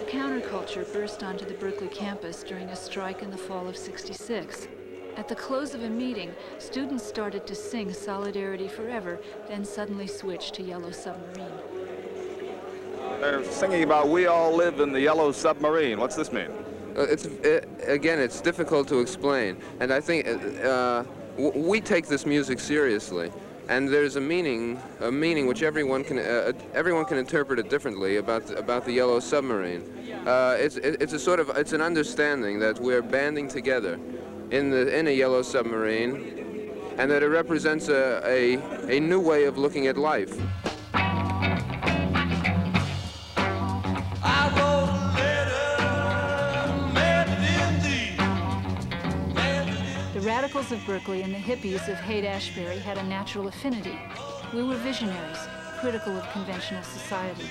counterculture burst onto the Berkeley campus during a strike in the fall of '66. At the close of a meeting, students started to sing Solidarity Forever, then suddenly switched to Yellow Submarine. They're singing about we all live in the Yellow Submarine. What's this mean? Again, it's difficult to explain. And I think we take this music seriously. And there's a meaning which everyone can interpret it differently about the Yellow Submarine. It's an understanding that we're banding together in a yellow submarine, and that it represents a new way of looking at life. The radicals of Berkeley and the hippies of Haight-Ashbury had a natural affinity. We were visionaries, critical of conventional society,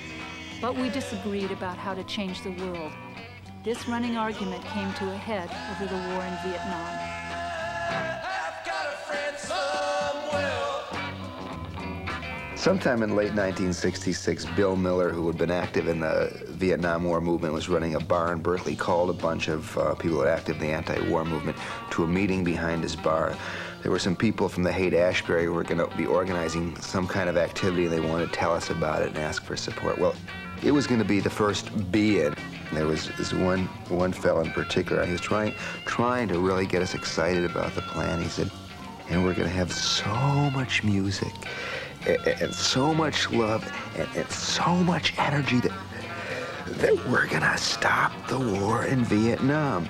but we disagreed about how to change the world. This running argument came to a head over the war in Vietnam. Sometime in late 1966, Bill Miller, who had been active in the Vietnam War movement, was running a bar in Berkeley, called a bunch of people that were active in the anti-war movement to a meeting behind his bar. There were some people from the Haight-Ashbury who were going to be organizing some kind of activity, and they wanted to tell us about it and ask for support. Well, it was going to be the first be-in. There was this one fellow in particular. He was trying to really get us excited about the plan. He said, and we're going to have so much music and so much love and so much energy that we're going to stop the war in Vietnam.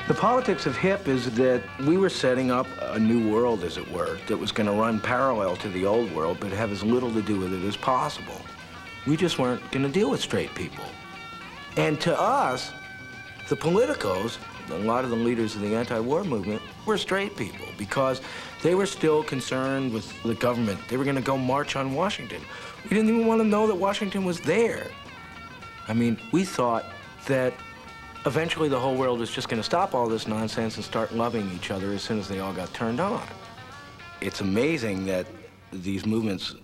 The politics of hip is that we were setting up a new world, as it were, that was going to run parallel to the old world, but have as little to do with it as possible. We just weren't going to deal with straight people. And to us, the politicos, a lot of the leaders of the anti-war movement, were straight people because they were still concerned with the government. They were going to go march on Washington. We didn't even want to know that Washington was there. I mean, we thought that eventually the whole world was just going to stop all this nonsense and start loving each other as soon as they all got turned on. It's amazing that these movements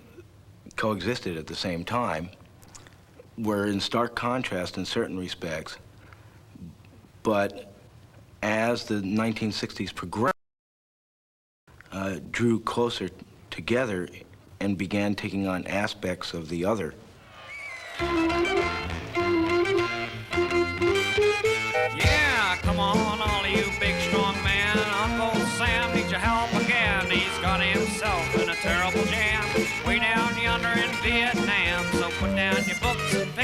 coexisted at the same time. We're in stark contrast in certain respects, but as the 1960s progressed, drew closer together and began taking on aspects of the other. Yeah, come on, all you big strong men. Uncle Sam needs your help again. He's got himself in a terrible jam.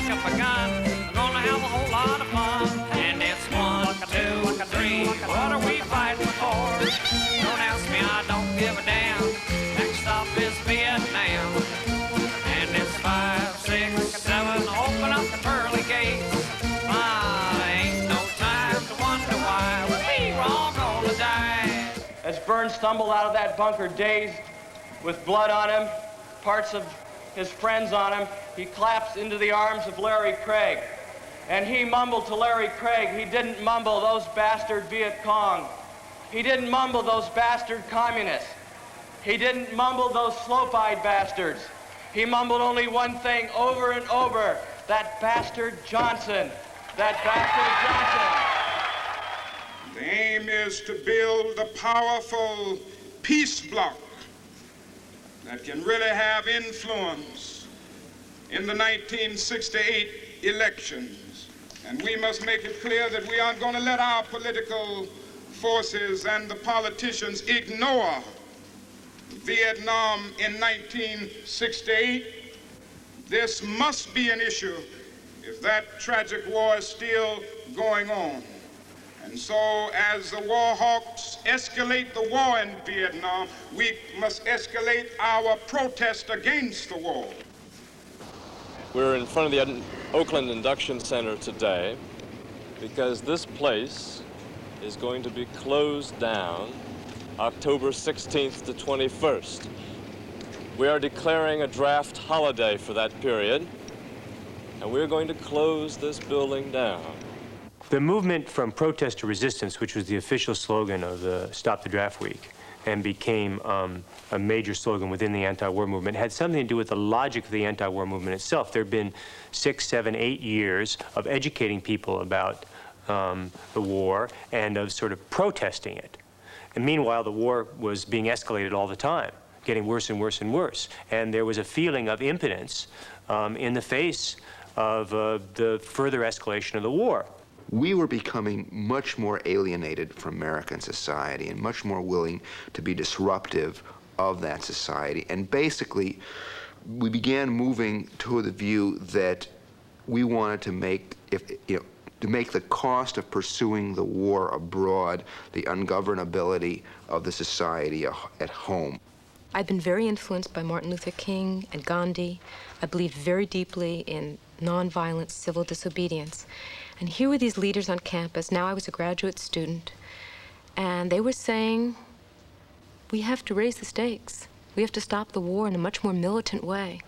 pick up a gun. We're gonna have a whole lot of fun. And it's 1, 2, 3. What are we fighting for? Don't ask me, I don't give a damn. Next stop is Vietnam. And it's 5, 6, 7. Open up the pearly gates. Ain't no time to wonder why we're all gonna die. As Burns stumbled out of that bunker dazed, with blood on him, parts of his friends on him, he collapsed into the arms of Larry Craig. And he mumbled to Larry Craig, he didn't mumble those bastard Viet Cong. He didn't mumble those bastard communists. He didn't mumble those slope-eyed bastards. He mumbled only one thing over and over, that bastard Johnson. That bastard Johnson. The aim is to build a powerful peace bloc that can really have influence in the 1968 elections. And we must make it clear that we aren't going to let our political forces and the politicians ignore Vietnam in 1968. This must be an issue if that tragic war is still going on. And so as the war hawks escalate the war in Vietnam, we must escalate our protest against the war. We're in front of the Oakland Induction Center today because this place is going to be closed down October 16th to 21st. We are declaring a draft holiday for that period, and we're going to close this building down. The movement from protest to resistance, which was the official slogan of the Stop the Draft Week and became a major slogan within the anti-war movement, had something to do with the logic of the anti-war movement itself. There have been 6, 7, 8 years of educating people about the war and of sort of protesting it. And meanwhile, the war was being escalated all the time, getting worse and worse and worse. And there was a feeling of impotence in the face of the further escalation of the war. We were becoming much more alienated from American society and much more willing to be disruptive of that society. And basically, we began moving toward the view that we wanted to make, to make the cost of pursuing the war abroad the ungovernability of the society at home. I've been very influenced by Martin Luther King and Gandhi. I believed very deeply in nonviolent civil disobedience. And here were these leaders on campus. Now I was a graduate student, and they were saying, we have to raise the stakes. We have to stop the war in a much more militant way.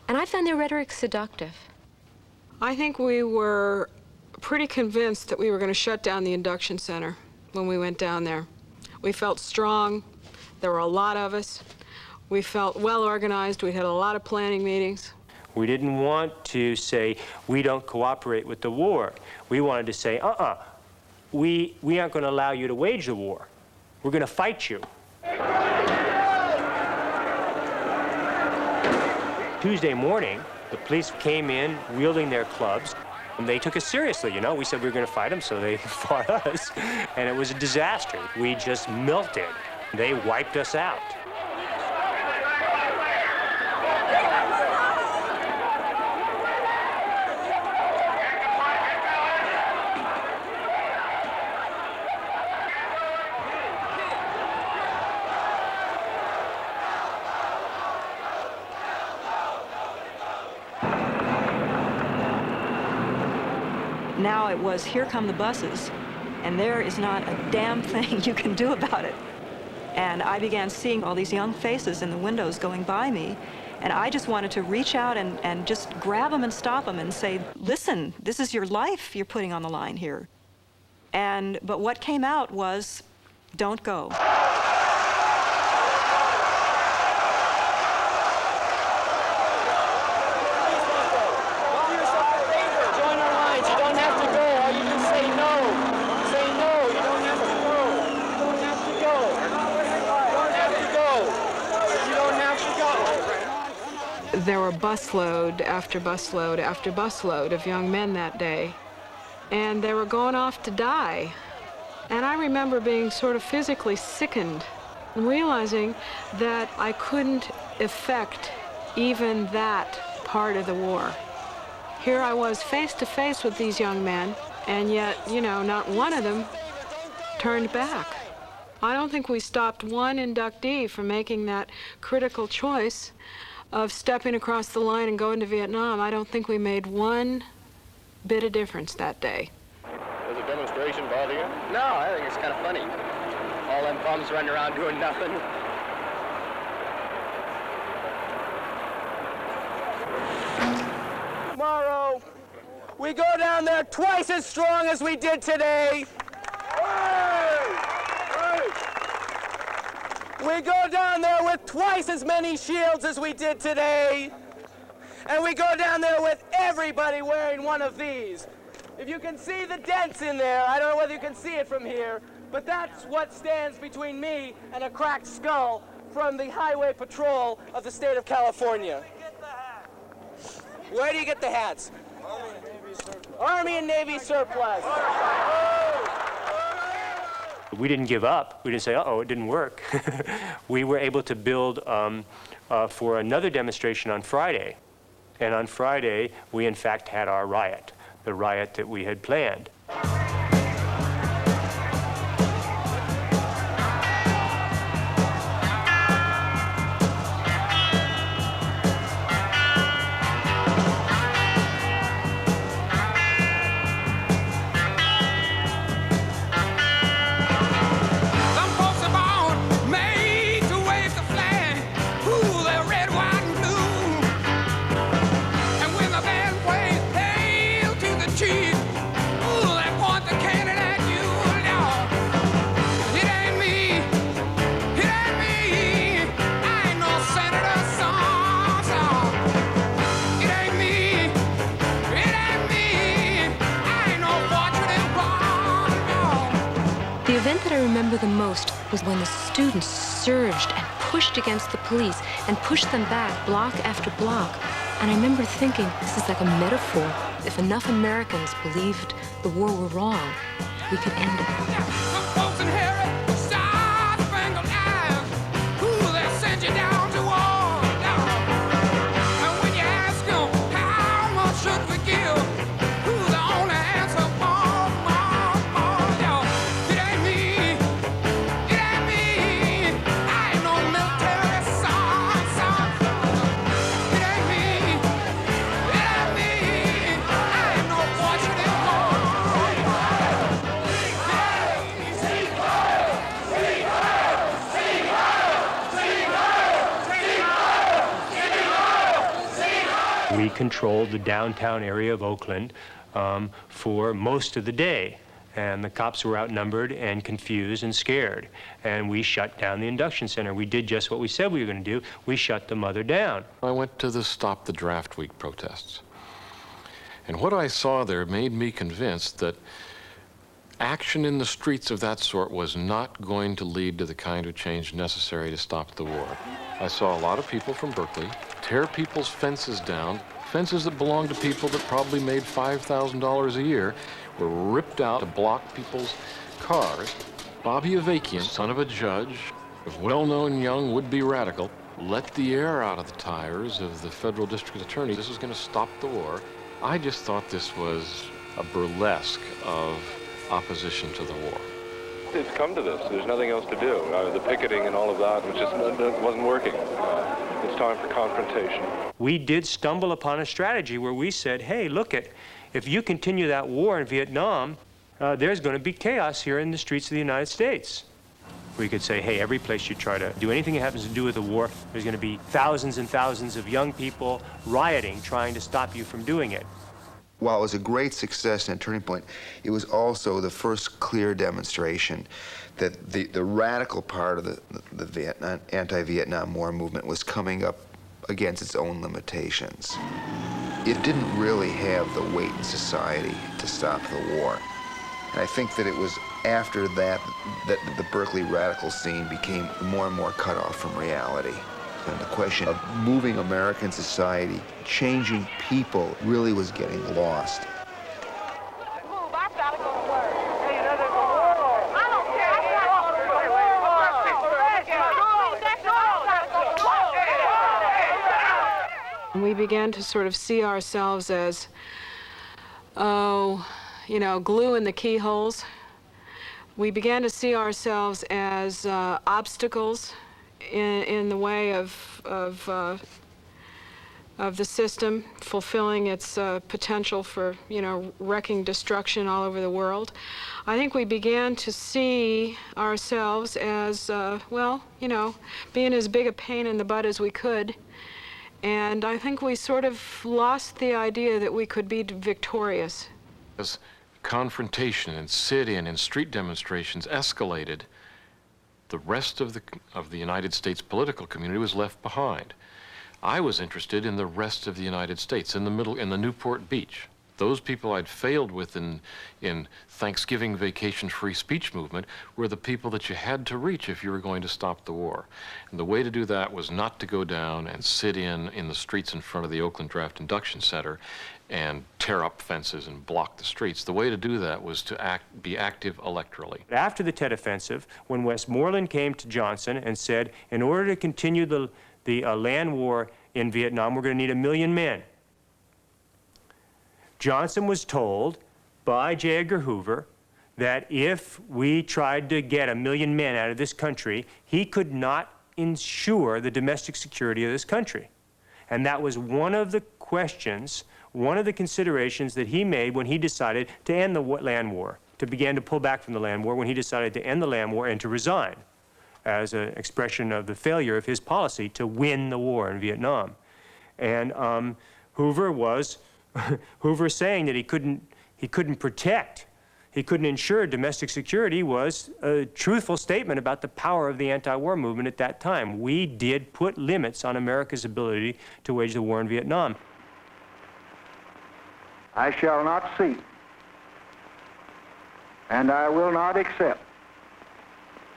And I found their rhetoric seductive. I think we were pretty convinced that we were going to shut down the induction center when we went down there. We felt strong. There were a lot of us. We felt well organized. We had a lot of planning meetings. We didn't want to say, we don't cooperate with the war. We wanted to say, we aren't going to allow you to wage the war. We're going to fight you. Tuesday morning, the police came in wielding their clubs, and they took us seriously, you know. We said we were going to fight them, so they fought us, and it was a disaster. We just melted. They wiped us out. Now it was, here come the buses, and there is not a damn thing you can do about it. And I began seeing all these young faces in the windows going by me, and I just wanted to reach out and just grab them and stop them and say, listen, this is your life you're putting on the line here. But what came out was, don't go. There were busload after busload after busload of young men that day, and they were going off to die. And I remember being sort of physically sickened and realizing that I couldn't affect even that part of the war. here I was face to face with these young men, and yet, you know, not one of them turned back. I don't think we stopped one inductee from making that critical choice of stepping across the line and going to Vietnam. I don't think we made one bit of difference that day. Does a demonstration bother you? No, I think it's kind of funny. All them bums running around doing nothing. Tomorrow, we go down there twice as strong as we did today. We go down there with twice as many shields as we did today. And we go down there with everybody wearing one of these. If you can see the dents in there, I don't know whether you can see it from here, but that's what stands between me and a cracked skull from the Highway Patrol of the state of California. Where do you get the hats? Army and Navy surplus. We didn't give up. We didn't say, uh-oh, it didn't work. We were able to build for another demonstration on Friday. And on Friday, we in fact had our riot, the riot that we had planned. The most was when the students surged and pushed against the police and pushed them back block after block. And I remember thinking, this is like a metaphor. If enough Americans believed the war were wrong, we could end it. We controlled the downtown area of Oakland for most of the day. And the cops were outnumbered and confused and scared. And we shut down the induction center. We did just what we said we were going to do. We shut the mother down. I went to the Stop the Draft Week protests. And what I saw there made me convinced that action in the streets of that sort was not going to lead to the kind of change necessary to stop the war. I saw a lot of people from Berkeley tear people's fences down, fences that belonged to people that probably made $5,000 a year, were ripped out to block people's cars. Bobby Avakian, son of a judge, a well-known young would-be radical, let the air out of the tires of the federal district attorney. This was going to stop the war. I just thought this was a burlesque of opposition to the war. It's come to this. There's nothing else to do. The picketing and all of that wasn't working. It's time for confrontation. We did stumble upon a strategy where we said, hey, look it, if you continue that war in Vietnam, there's going to be chaos here in the streets of the United States. We could say, hey, every place you try to do anything that happens to do with the war, there's going to be thousands and thousands of young people rioting, trying to stop you from doing it. While it was a great success and a turning point, it was also the first clear demonstration that the radical part of the anti-Vietnam War movement was coming up against its own limitations. It didn't really have the weight in society to stop the war. And I think that it was after that that the Berkeley radical scene became more and more cut off from reality. And the question of moving American society, changing people, really was getting lost. We began to sort of see ourselves as, glue in the keyholes. We began to see ourselves as obstacles in the way of the system fulfilling its potential for, wrecking destruction all over the world. I think we began to see ourselves as, being as big a pain in the butt as we could. And I think we sort of lost the idea that we could be victorious. As confrontation and sit-in and street demonstrations escalated, the rest of the United States political community was left behind. I was interested in the rest of the United States, in the Newport Beach. Those people I'd failed with in Thanksgiving vacation free speech movement were the people that you had to reach if you were going to stop the war. And the way to do that was not to go down and sit in the streets in front of the Oakland Draft Induction Center and tear up fences and block the streets. The way to do that was to be active electorally. After the Tet Offensive, when Westmoreland came to Johnson and said, in order to continue the land war in Vietnam, we're going to need 1 million men. Johnson was told by J. Edgar Hoover that if we tried to get 1 million men out of this country, he could not ensure the domestic security of this country. And that was one of the questions, one of the considerations that he made when he decided to end the land war, to begin to pull back from the land war, when he decided to end the land war and to resign as an expression of the failure of his policy to win the war in Vietnam. And Hoover saying that he couldn't protect, he couldn't ensure domestic security was a truthful statement about the power of the anti-war movement at that time. We did put limits on America's ability to wage the war in Vietnam. I shall not seek, and I will not accept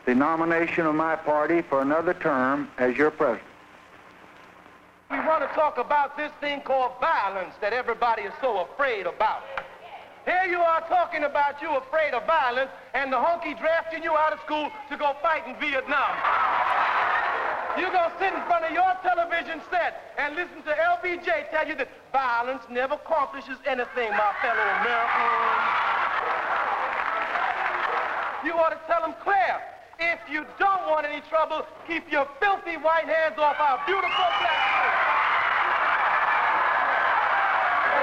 the nomination of my party for another term as your president. We want to talk about this thing called violence that everybody is so afraid about. Here you are talking about you afraid of violence, and the honky drafting you out of school to go fight in Vietnam. You're going to sit in front of your television set and listen to LBJ tell you that violence never accomplishes anything, my fellow Americans. You ought to tell them, Claire, if you don't want any trouble, keep your filthy white hands off our beautiful black The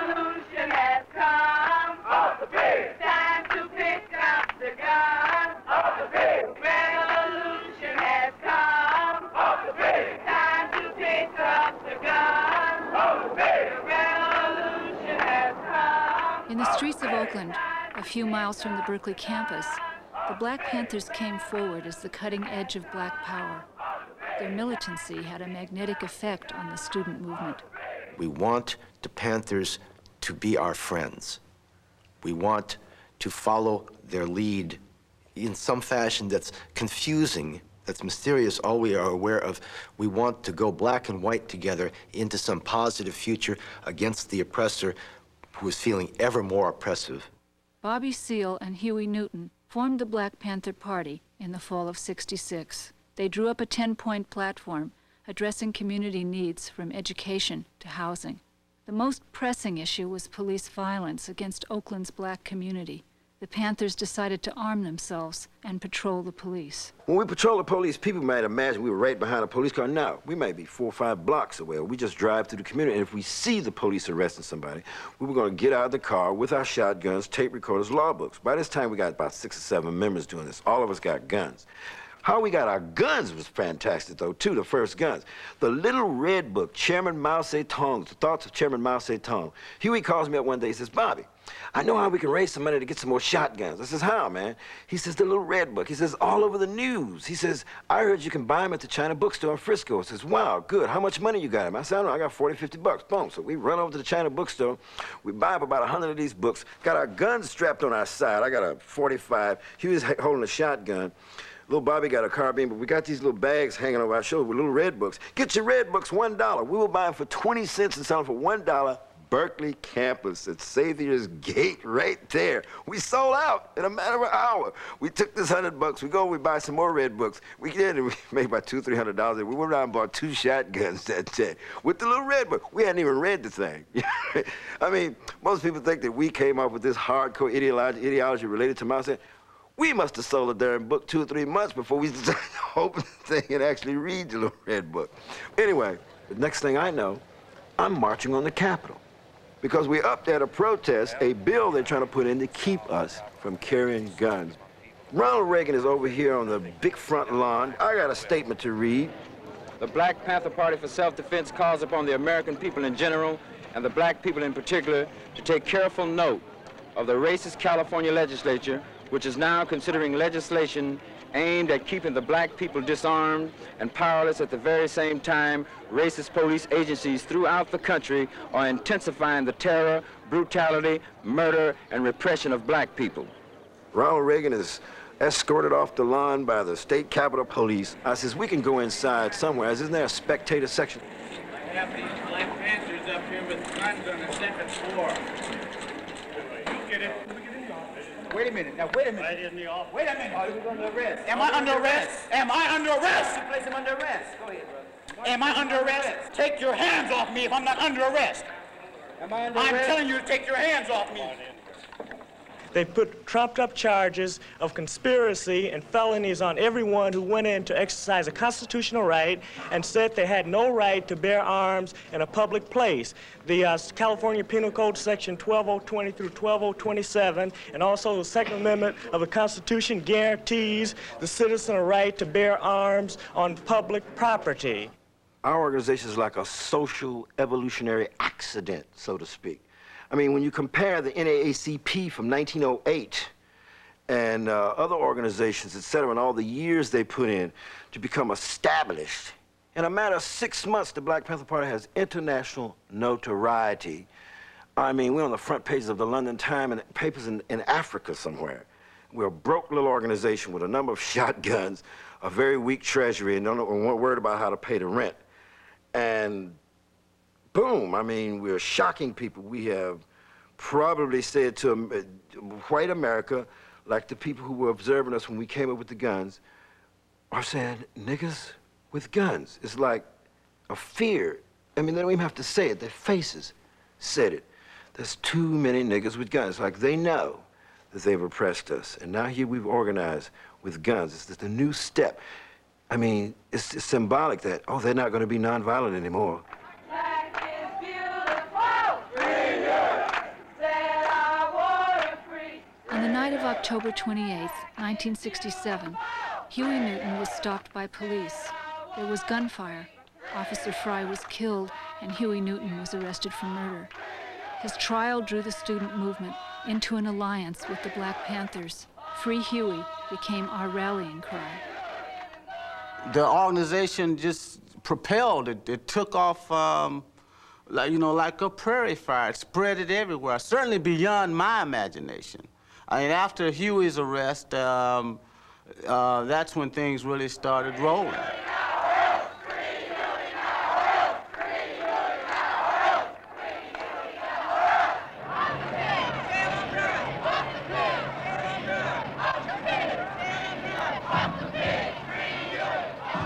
revolution has come. Off the pig. Time to pick up the gun. Off the pig. Revolution has come. Off the pig. Time to pick up the gun. Off the pig. The revolution has come. In the streets of Oakland, a few miles from the Berkeley campus, the Black Panthers came forward as the cutting edge of black power. Their militancy had a magnetic effect on the student movement. We want the Panthers to be our friends. We want to follow their lead in some fashion that's confusing, that's mysterious, all we are aware of. We want to go black and white together into some positive future against the oppressor who is feeling ever more oppressive. Bobby Seale and Huey Newton formed the Black Panther Party in the fall of '66. They drew up a 10-point platform addressing community needs from education to housing. The most pressing issue was police violence against Oakland's black community. The Panthers decided to arm themselves and patrol the police. When we patrol the police, people might imagine we were right behind a police car. No, we might be 4 or 5 blocks away. We just drive through the community, and if we see the police arresting somebody, we were going to get out of the car with our shotguns, tape recorders, law books. By this time, we got about 6 or 7 members doing this. All of us got guns. How we got our guns was fantastic, though, too, the first guns. The little red book, Chairman Mao Zedong, the thoughts of Chairman Mao Zedong. Huey calls me up one day, he says, Bobby, I know how we can raise some money to get some more shotguns. I says, how, man? He says, the little red book. He says, all over the news. He says, I heard you can buy them at the China bookstore in Frisco. I says, wow, good. How much money you got him? I said, I don't know, I got 40, 50 bucks. Boom. So we run over to the China bookstore. We buy up about 100 of these books. Got our guns strapped on our side. I got a 45. Huey's holding a shotgun. Little Bobby got a carbine, but we got these little bags hanging over our shoulder with little red books. Get your red books, $1. We will buy them for 20 cents and sell them for $1. Berkeley campus at Xavier's Gate right there. We sold out in a matter of an hour. We took this $100, we go, we buy some more red books. We did, and we made about $200, $300. We went around and bought 2 shotguns that day with the little red book. We hadn't even read the thing. I mean, most people think that we came up with this hardcore ideology related to Mao. We must have sold a darn book 2 or 3 months before we decided to open the thing and actually read the little red book. Anyway, the next thing I know, I'm marching on the Capitol because we up there to protest a bill they're trying to put in to keep us from carrying guns. Ronald Reagan is over here on the big front lawn. I got a statement to read. The Black Panther Party for Self-Defense calls upon the American people in general and the black people in particular to take careful note of the racist California legislature, which is now considering legislation aimed at keeping the black people disarmed and powerless. At the very same time, racist police agencies throughout the country are intensifying the terror, brutality, murder, and repression of black people. Ronald Reagan is escorted off the lawn by the state capitol police. I says, we can go inside somewhere. Isn't there a spectator section? I have these Black Panthers up here with guns on the second floor. You get it. Wait a minute. Now, wait a minute. Right in the office. Wait a minute. Are you under arrest? Am I under arrest? Am I under arrest? Place him under arrest. Go ahead, brother. Am I under arrest? Take your hands off me if I'm not under arrest. Am I under I'm arrest? telling you to take your hands off me. They put trumped-up charges of conspiracy and felonies on everyone who went in to exercise a constitutional right and said they had no right to bear arms in a public place. The California Penal Code Section 12020 through 12027 and also the Second Amendment of the Constitution guarantees the citizen a right to bear arms on public property. Our organization is like a social evolutionary accident, so to speak. I mean, when you compare the NAACP from 1908 and other organizations, et cetera, and all the years they put in to become established, in a matter of 6 months, the Black Panther Party has international notoriety. I mean, we're on the front pages of the London Times and papers in Africa somewhere. We're a broke little organization with a number of shotguns, a very weak treasury, and weren't worried about how to pay the rent. And boom, I mean, we're shocking people. We have probably said to white America, like the people who were observing us when we came up with the guns, are saying, niggas with guns. It's like a fear. I mean, they don't even have to say it. Their faces said it. There's too many niggas with guns. Like they know that they've oppressed us. And now here we've organized with guns. It's just a new step. I mean, it's symbolic that, oh, they're not going to be nonviolent anymore. On the night of October 28, 1967, Huey Newton was stopped by police. There was gunfire. Officer Fry was killed, and Huey Newton was arrested for murder. His trial drew the student movement into an alliance with the Black Panthers. Free Huey became our rallying cry. The organization just propelled it. It took off like a prairie fire. It spread it everywhere, certainly beyond my imagination. I mean, after Huey's arrest, that's when things really started rolling.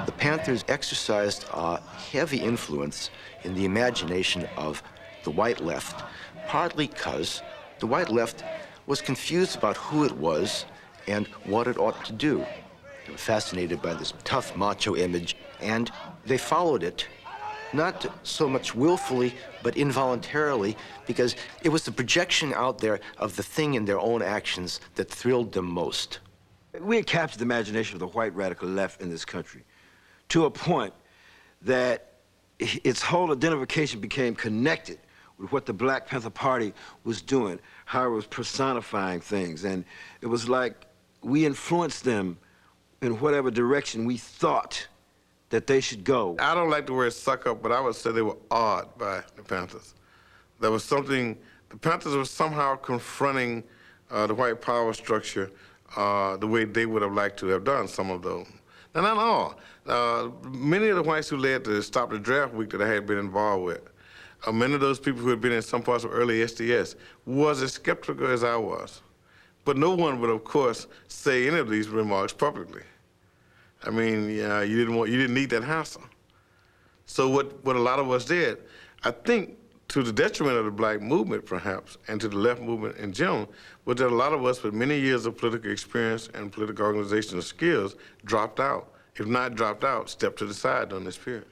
The Panthers exercised a heavy influence in the imagination of the white left, partly because the white left was confused about who it was and what it ought to do. They were fascinated by this tough macho image, and they followed it, not so much willfully, but involuntarily, because it was the projection out there of the thing in their own actions that thrilled them most. We had captured the imagination of the white radical left in this country to a point that its whole identification became connected with what the Black Panther Party was doing, how it was personifying things. And it was like we influenced them in whatever direction we thought that they should go. I don't like the word suck up, but I would say they were awed by the Panthers. There was something, the Panthers were somehow confronting the white power structure the way they would have liked to have done some of those. Now, not all. Many of the whites who led to Stop the Draft Week that I had been involved with Many of those people who had been in some parts of early SDS was as skeptical as I was. But no one would, of course, say any of these remarks publicly. I mean, you didn't need that hassle. So what a lot of us did, I think to the detriment of the black movement, perhaps, and to the left movement in general, was that a lot of us with many years of political experience and political organizational skills dropped out. If not dropped out, stepped to the side during this period.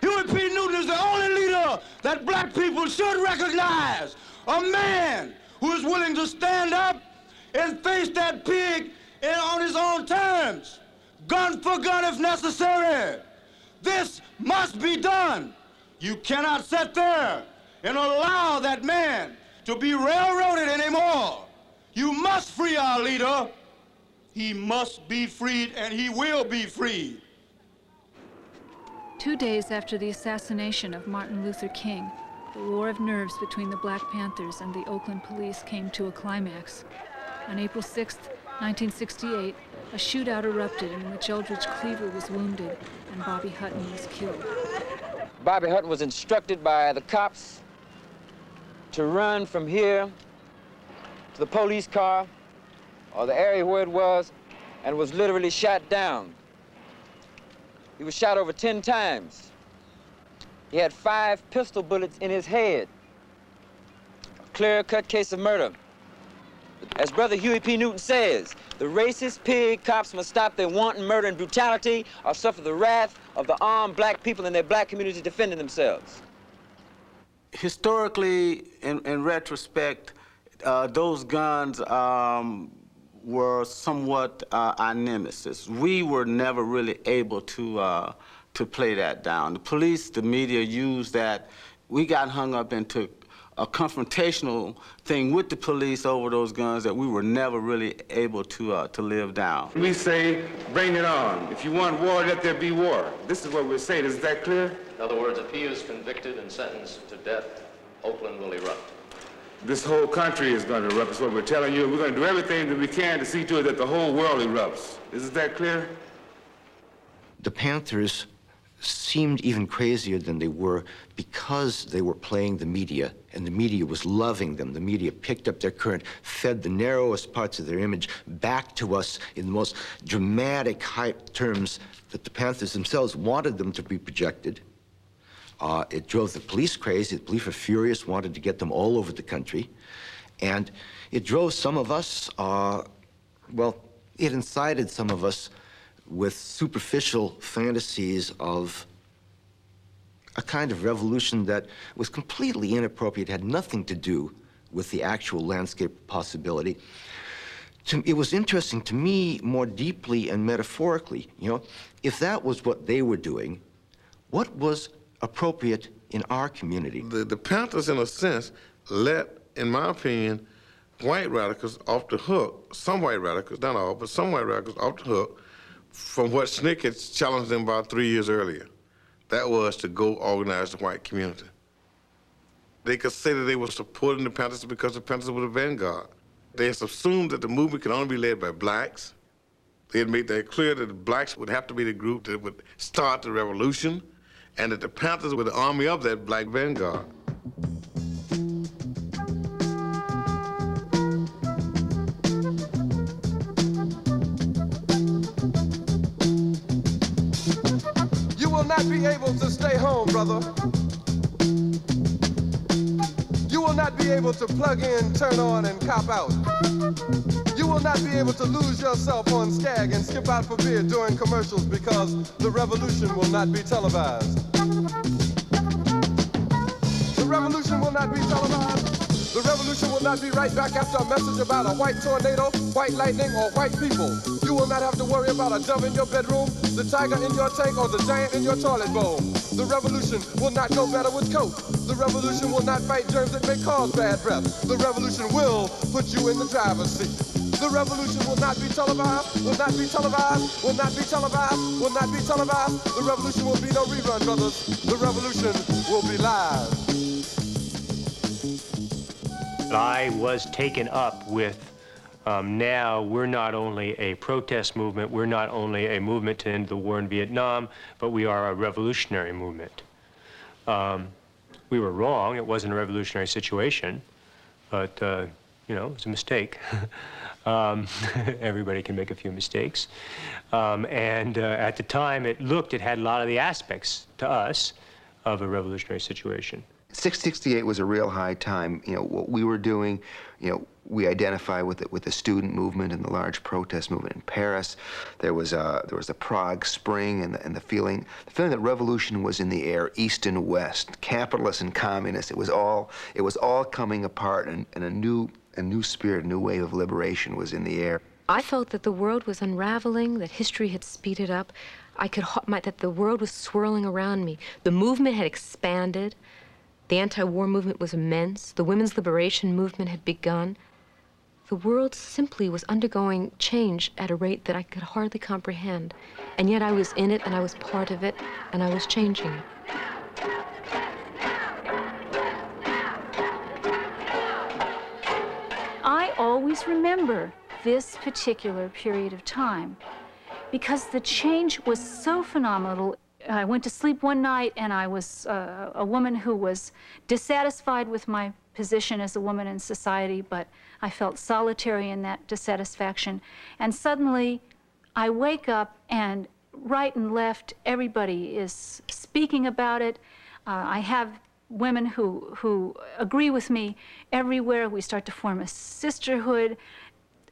Huey P. Newton is the only leader that black people should recognize. A man who is willing to stand up and face that pig on his own terms, gun for gun if necessary. This must be done. You cannot sit there and allow that man to be railroaded anymore. You must free our leader. He must be freed, and he will be freed. 2 days after the assassination of Martin Luther King, the war of nerves between the Black Panthers and the Oakland police came to a climax. On April 6, 1968, a shootout erupted in which Eldridge Cleaver was wounded and Bobby Hutton was killed. Bobby Hutton was instructed by the cops to run from here to the police car or the area where it was, and was literally shot down. He was shot over 10 times. He had 5 pistol bullets in his head. A clear-cut case of murder. As Brother Huey P. Newton says, the racist pig cops must stop their wanton murder and brutality or suffer the wrath of the armed black people in their black communities defending themselves. Historically, in retrospect, those guns were somewhat our nemesis. We were never really able to play that down. The police, the media used that. We got hung up into a confrontational thing with the police over those guns that we were never really able to live down. We say, bring it on. If you want war, let there be war. This is what we're saying. Is that clear? In other words, if he is convicted and sentenced to death, Oakland will erupt. This whole country is going to erupt, is what we're telling you. We're going to do everything that we can to see to it that the whole world erupts. Is that clear? The Panthers seemed even crazier than they were because they were playing the media, and the media was loving them. The media picked up their current, fed the narrowest parts of their image back to us in the most dramatic, hype terms that the Panthers themselves wanted them to be projected. It drove the police crazy. The police were furious, wanted to get them all over the country. And it drove some of us, well, it incited some of us with superficial fantasies of a kind of revolution that was completely inappropriate, had nothing to do with the actual landscape possibility. It was interesting to me more deeply and metaphorically, you know, if that was what they were doing, what was appropriate in our community? The Panthers, in a sense, let, in my opinion, white radicals off the hook, some white radicals, not all, but some white radicals off the hook from what SNCC had challenged them about 3 years earlier. That was to go organize the white community. They could say that they were supporting the Panthers because the Panthers were the vanguard. They had assumed that the movement could only be led by blacks. They had made that clear that the blacks would have to be the group that would start the revolution, and that the Panthers were the army of that black vanguard. You will not be able to stay home, brother. You will not be able to plug in, turn on, and cop out. You will not be able to lose yourself on Skag and skip out for beer during commercials because the revolution will not be televised. The revolution will not be televised. The revolution will not be right back after a message about a white tornado, white lightning, or white people. You will not have to worry about a dove in your bedroom, the tiger in your tank, or the giant in your toilet bowl. The revolution will not go better with Coke. The revolution will not fight germs that may cause bad breath. The revolution will put you in the driver's seat. The revolution will not be televised, will not be televised, will not be televised, will not be televised. The revolution will be no rerun, brothers. The revolution will be live. I was taken up with now we're not only a protest movement, we're not only a movement to end the war in Vietnam, but we are a revolutionary movement. we were wrong. It wasn't a revolutionary situation, but, you know, it was a mistake. Everybody can make a few mistakes. At the time, it had a lot of the aspects to us of a revolutionary situation. 1968 was a real high time. You know, what we were doing, you know, we identify with the student movement and the large protest movement in Paris. There was the Prague Spring and the feeling that revolution was in the air, east and west, capitalists and communists. It was all coming apart, and a new spirit, a new wave of liberation was in the air. I felt that the world was unraveling, that history had speeded up. That the world was swirling around me. The movement had expanded. The anti-war movement was immense. The women's liberation movement had begun. The world simply was undergoing change at a rate that I could hardly comprehend. And yet I was in it, and I was part of it, and I was changing it. I always remember this particular period of time because the change was so phenomenal. I went to sleep one night and I was a woman who was dissatisfied with my position as a woman in society, but I felt solitary in that dissatisfaction. And suddenly I wake up and right and left, everybody is speaking about it. I have women who agree with me everywhere. We start to form a sisterhood.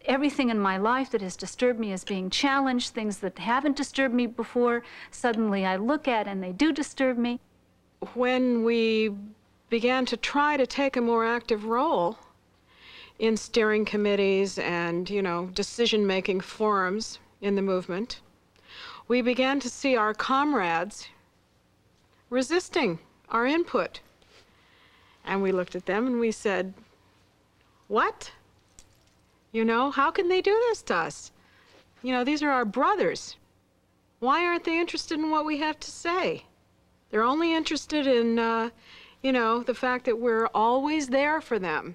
Everything in my life that has disturbed me is being challenged. Things that haven't disturbed me before, suddenly I look at and they do disturb me. When we began to try to take a more active role in steering committees and, you know, decision-making forums in the movement, we began to see our comrades resisting our input. And we looked at them and we said, what? You know, how can they do this to us? You know, these are our brothers. Why aren't they interested in what we have to say? They're only interested in, you know, the fact that we're always there for them.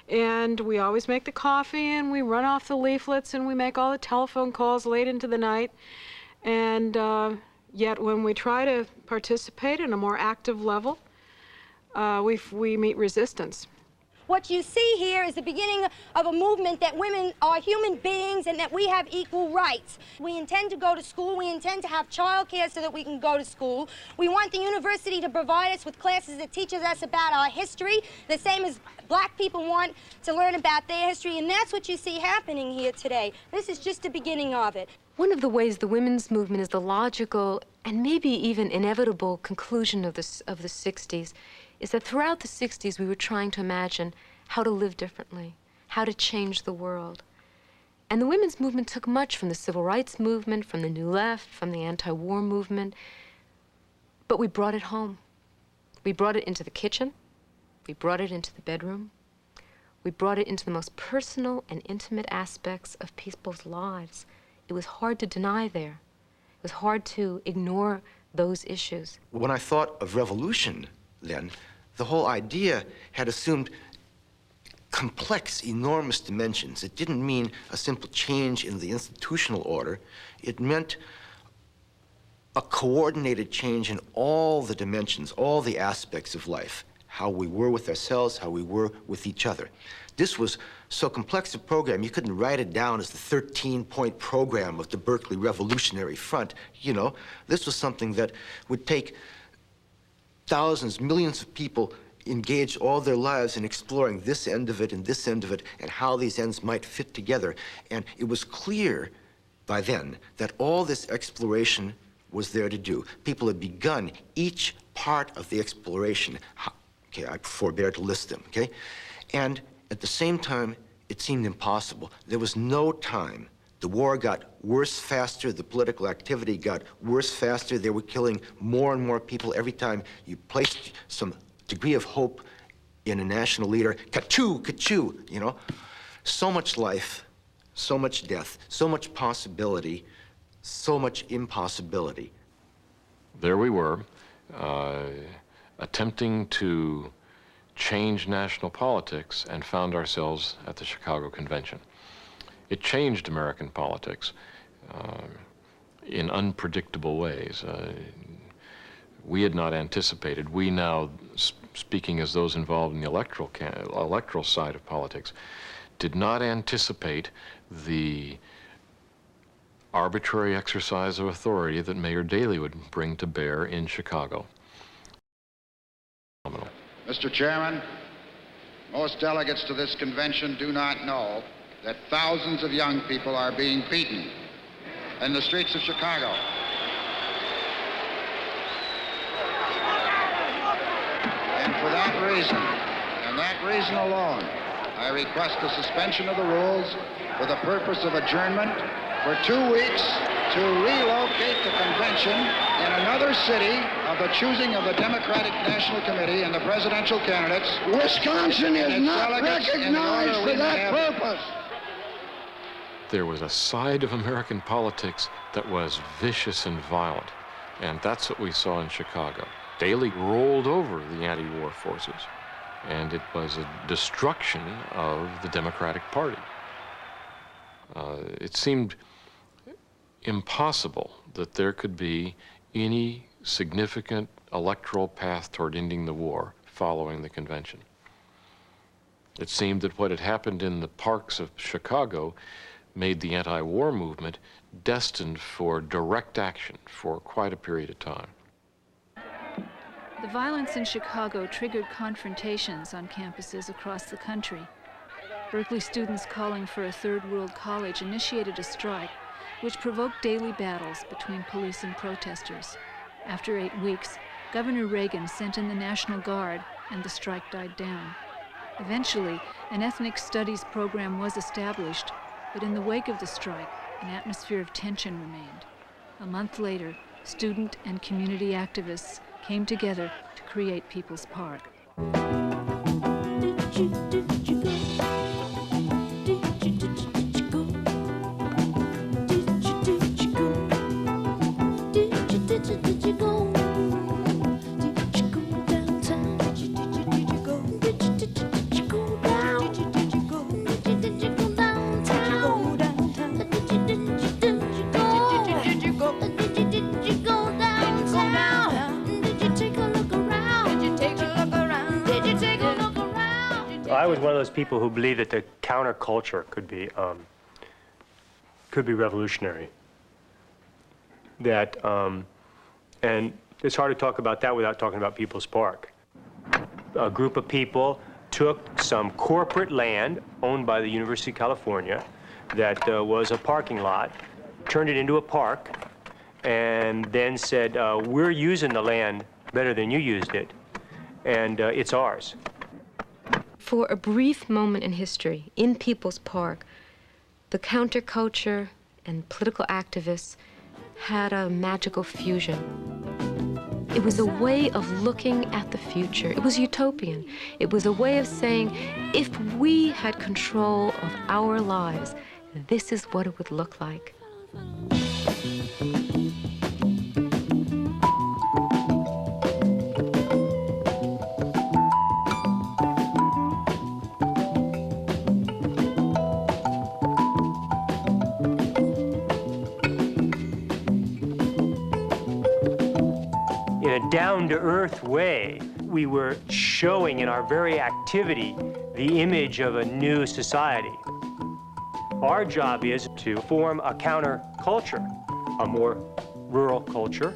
And we always make the coffee and we run off the leaflets and we make all the telephone calls late into the night. And yet when we try to participate in a more active level, we meet resistance. What you see here is the beginning of a movement that women are human beings and that we have equal rights. We intend to go to school. We intend to have childcare so that we can go to school. We want the university to provide us with classes that teaches us about our history, the same as black people want to learn about their history, and that's what you see happening here today. This is just the beginning of it. One of the ways the women's movement is the logical and maybe even inevitable conclusion of the 60s is that throughout the 60s we were trying to imagine how to live differently, how to change the world. And the women's movement took much from the civil rights movement, from the New Left, from the anti-war movement, but we brought it home. We brought it into the kitchen, we brought it into the bedroom, we brought it into the most personal and intimate aspects of people's lives. It was hard to deny there. It was hard to ignore those issues. When I thought of revolution then, the whole idea had assumed complex, enormous dimensions. It didn't mean a simple change in the institutional order. It meant a coordinated change in all the dimensions, all the aspects of life, how we were with ourselves, how we were with each other. This was so complex a program, you couldn't write it down as the 13-point program of the Berkeley Revolutionary Front. You know, this was something that would take thousands, millions of people engaged all their lives in exploring this end of it and this end of it and how these ends might fit together. And it was clear by then that all this exploration was there to do. People had begun each part of the exploration. Okay, I forbear to list them, okay? And at the same time, it seemed impossible. There was no time. The war got worse faster, the political activity got worse faster. They were killing more and more people every time you placed some degree of hope in a national leader. Ka-choo, ka-choo, you know? So much life, so much death, so much possibility, so much impossibility. There we were, attempting to change national politics and found ourselves at the Chicago Convention. It changed American politics in unpredictable ways. we had not anticipated. We now, speaking as those involved in the electoral side of politics, did not anticipate the arbitrary exercise of authority that Mayor Daley would bring to bear in Chicago. Mr. Chairman, most delegates to this convention do not know that thousands of young people are being beaten in the streets of Chicago. And for that reason, and that reason alone, I request the suspension of the rules for the purpose of adjournment for 2 weeks to relocate the convention in another city of the choosing of the Democratic National Committee and the presidential candidates. Wisconsin is not recognized for that purpose. There was a side of American politics that was vicious and violent, and that's what we saw in Chicago. Daley rolled over the anti-war forces, and it was a destruction of the Democratic Party. It seemed impossible that there could be any significant electoral path toward ending the war following the convention. It seemed that what had happened in the parks of Chicago made the anti-war movement destined for direct action for quite a period of time. The violence in Chicago triggered confrontations on campuses across the country. Berkeley students calling for a third world college initiated a strike which provoked daily battles between police and protesters. After 8 weeks, Governor Reagan sent in the National Guard and the strike died down. Eventually, an ethnic studies program was established, but in the wake of the strike, an atmosphere of tension remained. A month later, student and community activists came together to create People's Park. I was one of those people who believed that the counterculture could be revolutionary. That, and it's hard to talk about that without talking about People's Park. A group of people took some corporate land owned by the University of California that was a parking lot, turned it into a park, and then said, we're using the land better than you used it, and it's ours. For a brief moment in history, in People's Park, the counterculture and political activists had a magical fusion. It was a way of looking at the future. It was utopian. It was a way of saying, if we had control of our lives, this is what it would look like. Down-to-earth way, we were showing in our very activity the image of a new society. Our job is to form a counterculture, a more rural culture,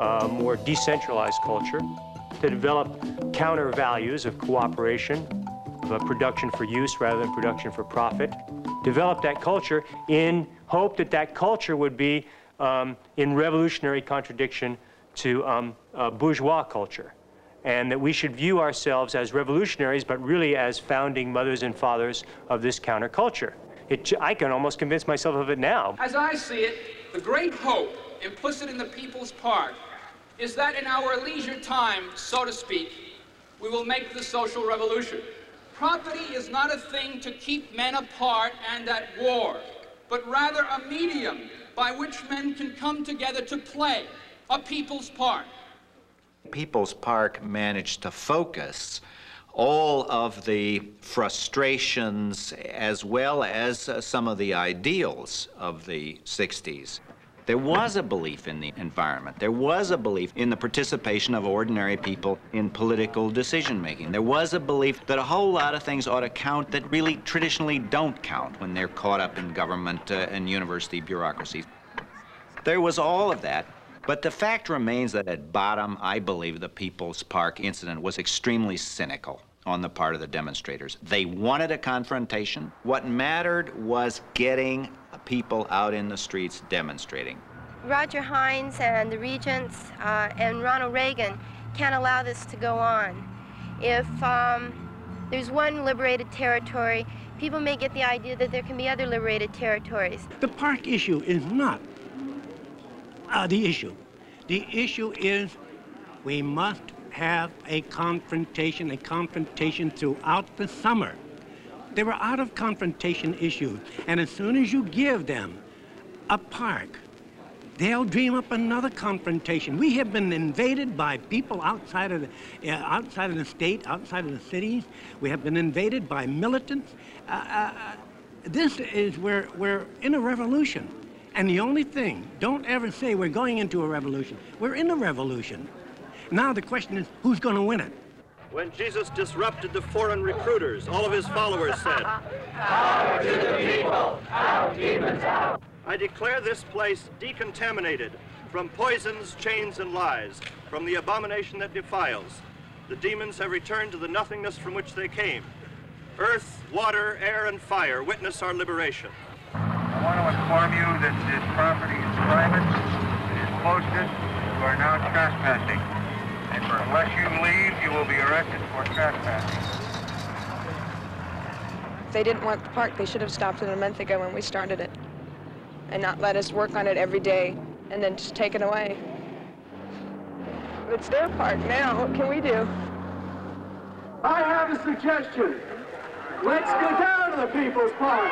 a more decentralized culture, to develop counter values of cooperation, of production for use rather than production for profit. Develop that culture in hope that that culture would be in revolutionary contradiction to bourgeois culture, and that we should view ourselves as revolutionaries, but really as founding mothers and fathers of this counterculture. I can almost convince myself of it now. As I see it, the great hope implicit in the People's Park is that in our leisure time, so to speak, we will make the social revolution. Property is not a thing to keep men apart and at war, but rather a medium by which men can come together to play a People's Park. People's Park managed to focus all of the frustrations as well as some of the ideals of the 60s. There was a belief in the environment. There was a belief in the participation of ordinary people in political decision-making. There was a belief that a whole lot of things ought to count that really traditionally don't count when they're caught up in government and university bureaucracy. There was all of that, but the fact remains that at bottom, I believe the People's Park incident was extremely cynical on the part of the demonstrators. They wanted a confrontation. What mattered was getting people out in the streets demonstrating. Roger Hines and the regents and Ronald Reagan can't allow this to go on. If there's one liberated territory, people may get the idea that there can be other liberated territories. The park issue is not the issue. The issue is we must have a confrontation throughout the summer. They were out of confrontation issues, and as soon as you give them a park, they'll dream up another confrontation. We have been invaded by people outside of the state, outside of the cities. We have been invaded by militants. This is we're in a revolution, and the only thing, don't ever say we're going into a revolution. We're in a revolution. Now the question is, who's going to win it? When Jesus disrupted the foreign recruiters, all of his followers said, "Power to the people, out demons out." I declare this place decontaminated from poisons, chains, and lies, from the abomination that defiles. The demons have returned to the nothingness from which they came. Earth, water, air, and fire witness our liberation. I want to inform you that this property is private, it is posted, you are now trespassing. And unless you leave, you will be arrested for trespassing. If they didn't want the park, they should have stopped it a month ago when we started it and not let us work on it every day and then just take it away. It's their park now. What can we do? I have a suggestion. Let's go down to the People's Park.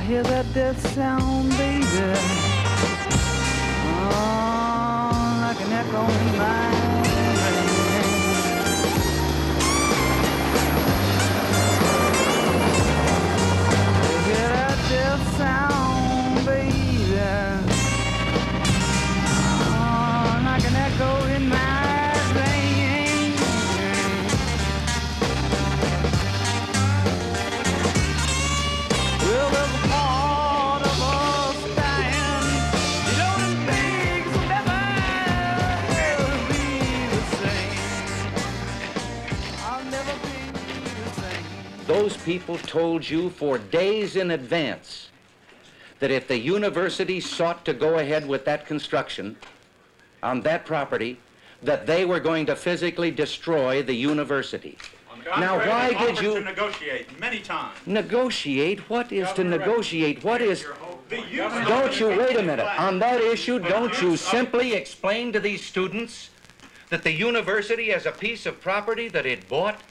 hear that death sound, baby. Oh, like an echo in my brain. Hear that death sound, baby. Oh, like an echo in my brain. Well, there's a part of us dying. You know them things will never be the same. I'll never be the same. Those people told you for days in advance that if the university sought to go ahead with that construction on that property, that they were going to physically destroy the university. Now, why did you to negotiate many times? Negotiate? What is to negotiate? What is... Don't you, wait a minute. On that issue, don't you simply explain to these students that the university has a piece of property that it bought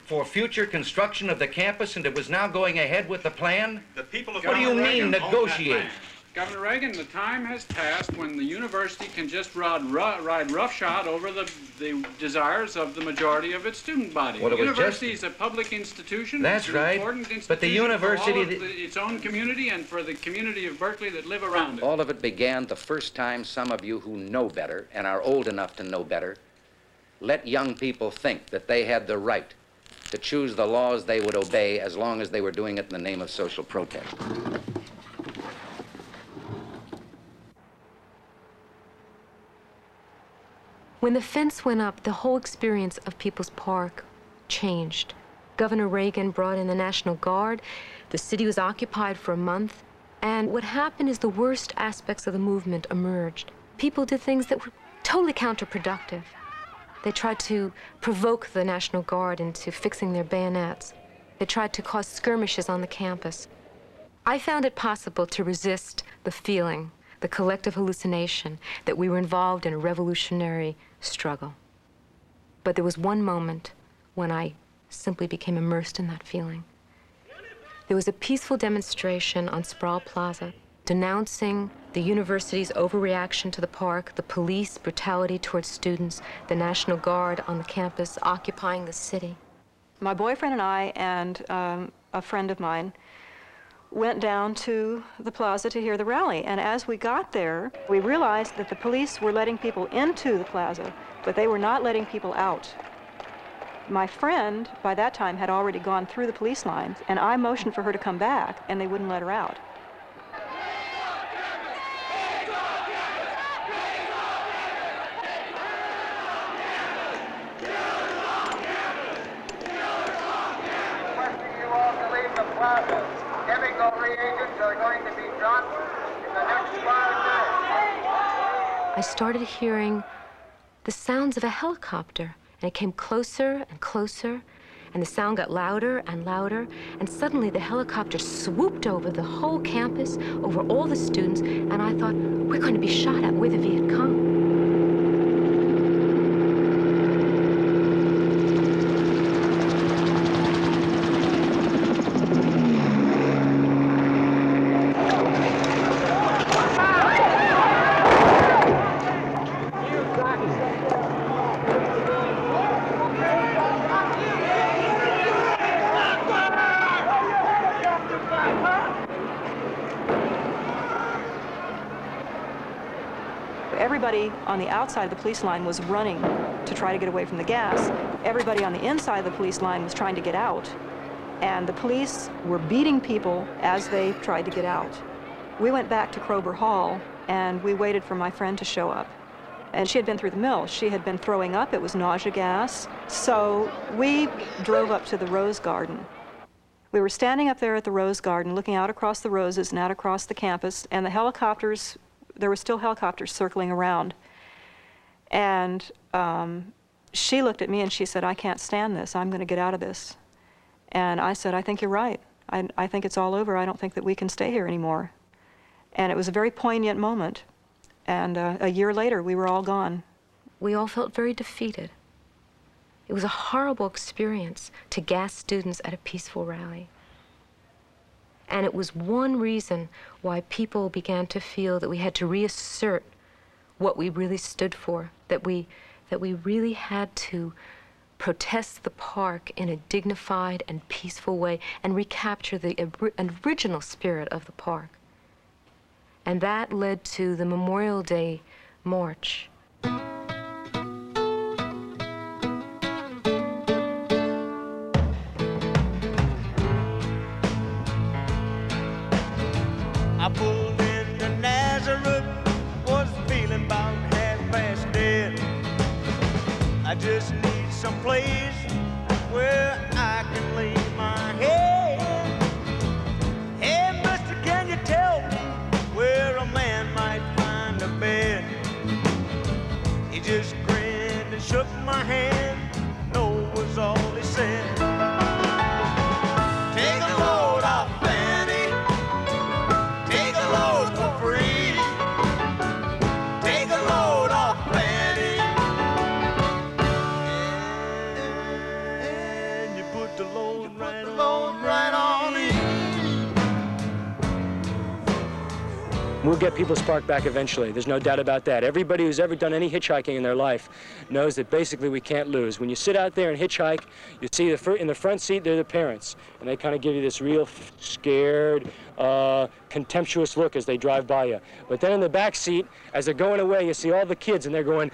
for future construction of the campus and it was now going ahead with the plan? The people of What do you Ronald mean, Reagan own that negotiate? land. Governor Reagan, the time has passed when the university can just ride roughshod over the desires of the majority of its student body. Well, the university is a public institution. That's it's an right. important institution But the university, for all of its own community and for the community of Berkeley that live around it. All of it began the first time some of you who know better and are old enough to know better let young people think that they had the right to choose the laws they would obey as long as they were doing it in the name of social protest. When the fence went up, the whole experience of People's Park changed. Governor Reagan brought in the National Guard. The city was occupied for a month. And what happened is the worst aspects of the movement emerged. People did things that were totally counterproductive. They tried to provoke the National Guard into fixing their bayonets. They tried to cause skirmishes on the campus. I found it possible to resist the feeling, the collective hallucination, that we were involved in a revolutionary struggle. But there was one moment when I simply became immersed in that feeling. There was a peaceful demonstration on Sproul Plaza denouncing the university's overreaction to the park, the police brutality towards students, the National Guard on the campus occupying the city. My boyfriend and I and a friend of mine went down to the plaza to hear the rally. And as we got there, we realized that the police were letting people into the plaza, but they were not letting people out. My friend, by that time, had already gone through the police lines, and I motioned for her to come back, and they wouldn't let her out. Chemical reagents are going to be dropped in the next 5 minutes. I started hearing the sounds of a helicopter, and it came closer and closer, and the sound got louder and louder, and suddenly the helicopter swooped over the whole campus, over all the students, and I thought, we're going to be shot at. We're the Viet Cong. Everybody on the outside of the police line was running to try to get away from the gas. Everybody on the inside of the police line was trying to get out. And the police were beating people as they tried to get out. We went back to Kroeber Hall, and we waited for my friend to show up. And she had been through the mill. She had been throwing up. It was nausea gas. So we drove up to the Rose Garden. We were standing up there at the Rose Garden, looking out across the roses and out across the campus, and the helicopters, there were still helicopters circling around. And she looked at me and she said, I can't stand this. I'm going to get out of this. And I said, I think you're right. I think it's all over. I don't think that we can stay here anymore. And it was a very poignant moment. And a year later, we were all gone. We all felt very defeated. It was a horrible experience to gas students at a peaceful rally. And it was one reason why people began to feel that we had to reassert what we really stood for, that we really had to protest the park in a dignified and peaceful way and recapture the original spirit of the park. And that led to the Memorial Day March. I pulled into Nazareth, was feeling about half-past dead. I just need some place where I can lay my head. Hey, mister, can you tell me where a man might find a bed? He just grinned and shook my hand, no was all he said. Take a load off, Fanny. Take a load for free. Take a load off, Fanny. And you put the load right on me. We'll get people's spark back eventually. There's no doubt about that. Everybody who's ever done any hitchhiking in their life knows that basically we can't lose. When you sit out there and hitchhike, you see in the front seat, they're the parents. And they kind of give you this real scared, contemptuous look as they drive by you. But then in the back seat, as they're going away, you see all the kids and they're going,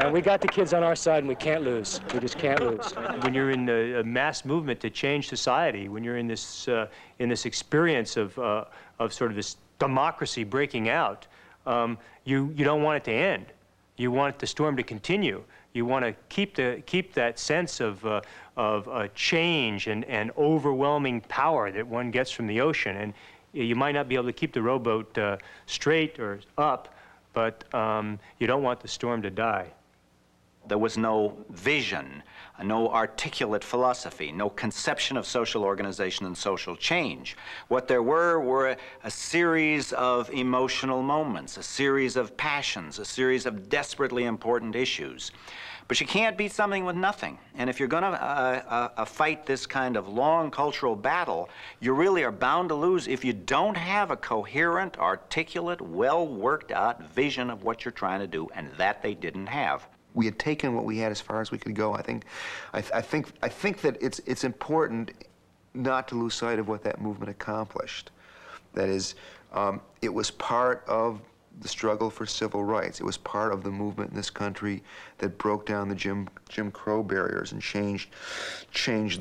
and we got the kids on our side and we can't lose. We just can't lose. When you're in a mass movement to change society, when you're in this experience of sort of this democracy breaking out, you don't want it to end. You want the storm to continue. You want to keep that sense of change and overwhelming power that one gets from the ocean. And you might not be able to keep the rowboat straight or up, but you don't want the storm to die. There was no vision, no articulate philosophy, no conception of social organization and social change. What there were a series of emotional moments, a series of passions, a series of desperately important issues. But you can't beat something with nothing. And if you're going to fight this kind of long cultural battle, you really are bound to lose if you don't have a coherent, articulate, well-worked-out vision of what you're trying to do, and that they didn't have. We had taken what we had as far as we could go. I think that it's important not to lose sight of what that movement accomplished. That is, it was part of the struggle for civil rights. It was part of the movement in this country that broke down the Jim Crow barriers and changed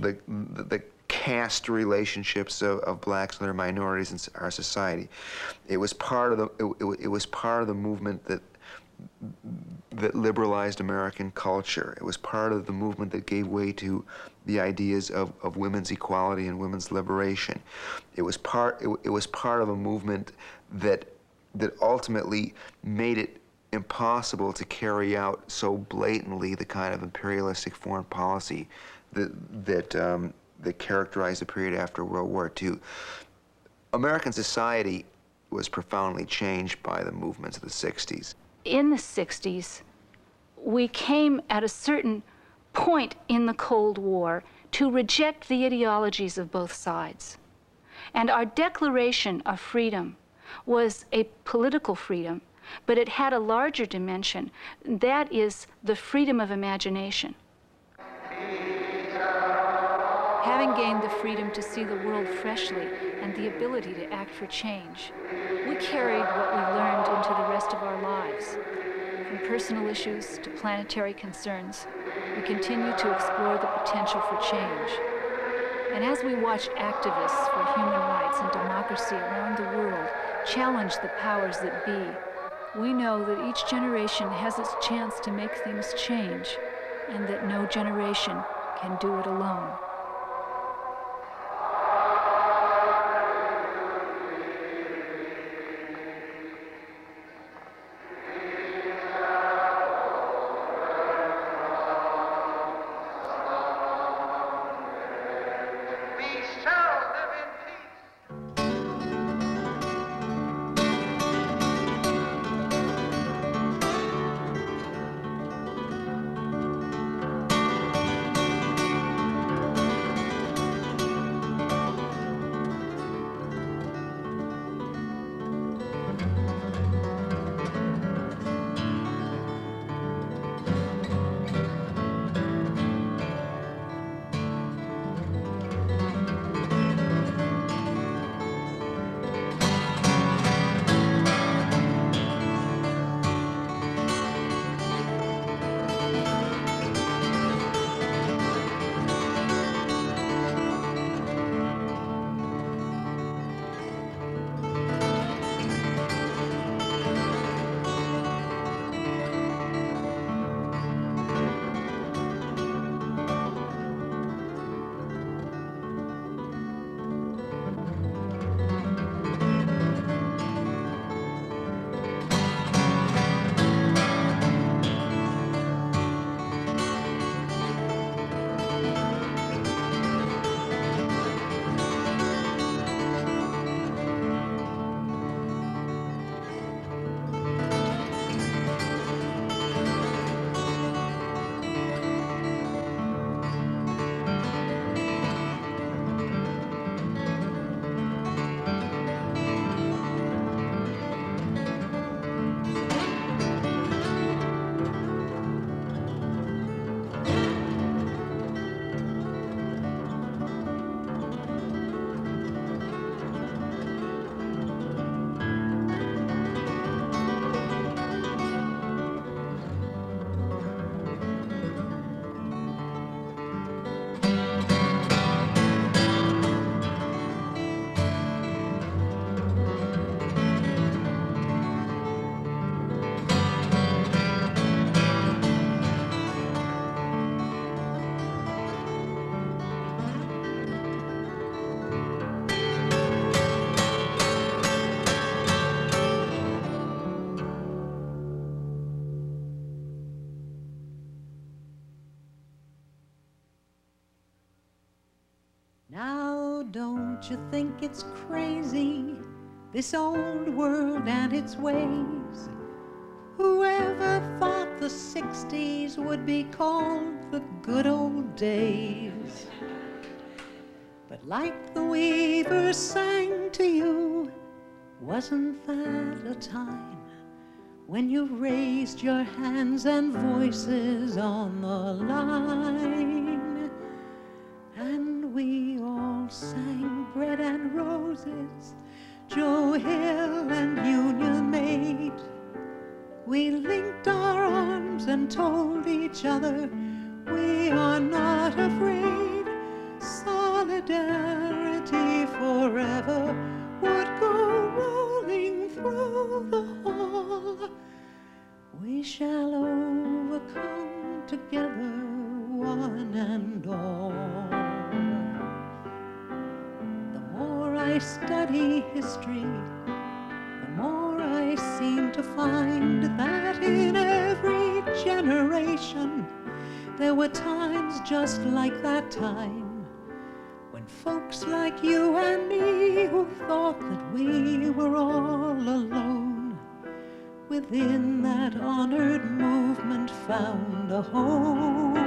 the caste relationships of blacks and other minorities in our society. It was part of the movement that liberalized American culture. It was part of the movement that gave way to the ideas of women's equality and women's liberation. It was part of a movement that ultimately made it impossible to carry out so blatantly the kind of imperialistic foreign policy that characterized the period after World War II. American society was profoundly changed by the movements of the 60s. In the 60s, we came at a certain point in the Cold War to reject the ideologies of both sides. And our declaration of freedom was a political freedom, but it had a larger dimension. That is the freedom of imagination. Having gained the freedom to see the world freshly and the ability to act for change, we carried what we learned into the rest of our lives. From personal issues to planetary concerns, we continue to explore the potential for change. And as we watch activists for human rights and democracy around the world challenge the powers that be, we know that each generation has its chance to make things change, and that no generation can do it alone. Oh, don't you think it's crazy, this old world and its ways? Whoever thought the 60s would be called the good old days? But like the weavers sang to you, wasn't that a time when you raised your hands and voices on the line? And we all sang Bread and Roses, Joe Hill and Union Maid. We linked our arms and told each other we are not afraid. Solidarity forever would go rolling through the hall. We shall overcome together, one and all. The more I study history, the more I seem to find that in every generation there were times just like that time when folks like you and me who thought that we were all alone within that honored movement found a home.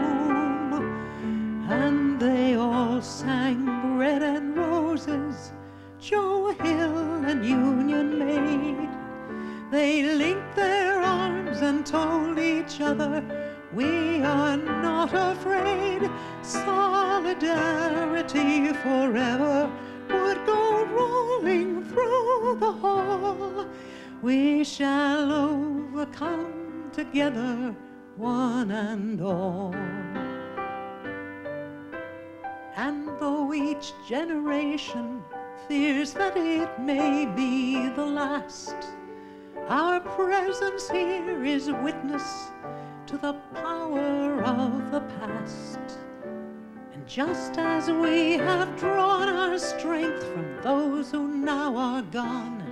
And they all sang Bread and Roses, Joe Hill and Union Maid. They linked their arms and told each other we are not afraid. Solidarity forever would go rolling through the hall. We shall overcome together, one and all. And though each generation fears that it may be the last, our presence here is witness to the power of the past. And just as we have drawn our strength from those who now are gone,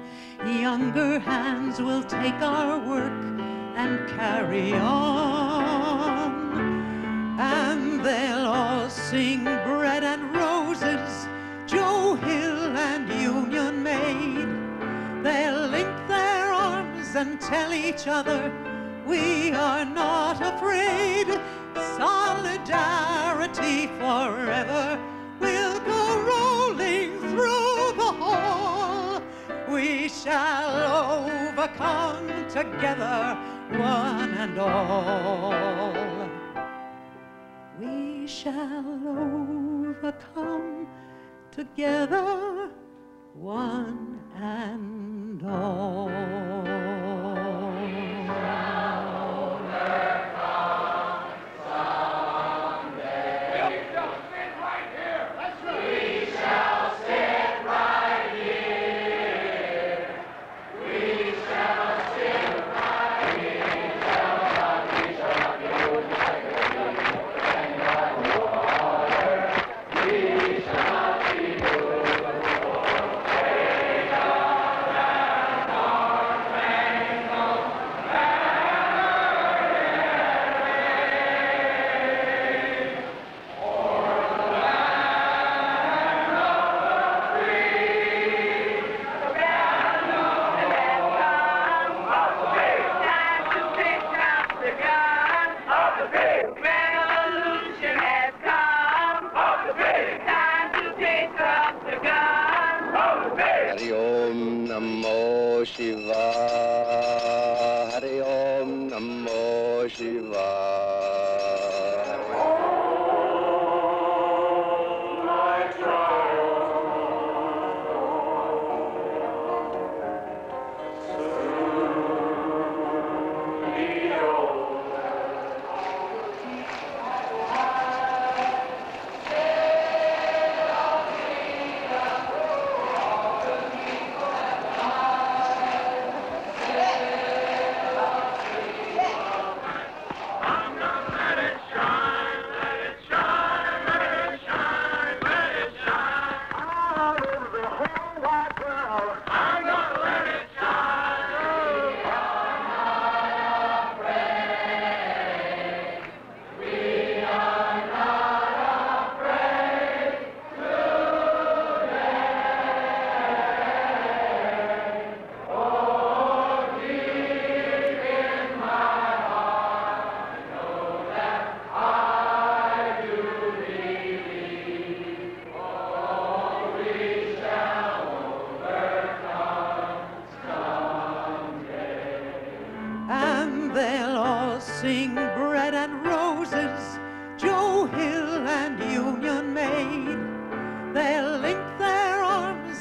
younger hands will take our work and carry on. And they'll all sing Bread and Roses, Joe Hill and Union Maid. They'll link their arms and tell each other we are not afraid. Solidarity forever will go rolling through the hall. We shall overcome together, one and all. We shall overcome together, one and all.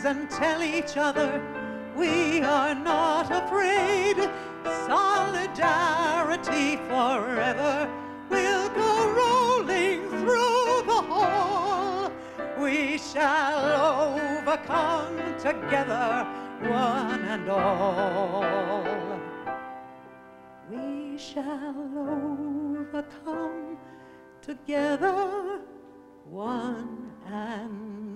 and tell each other we are not afraid. Solidarity forever will go rolling through the hall. We shall overcome together, one and all. We shall overcome together, one and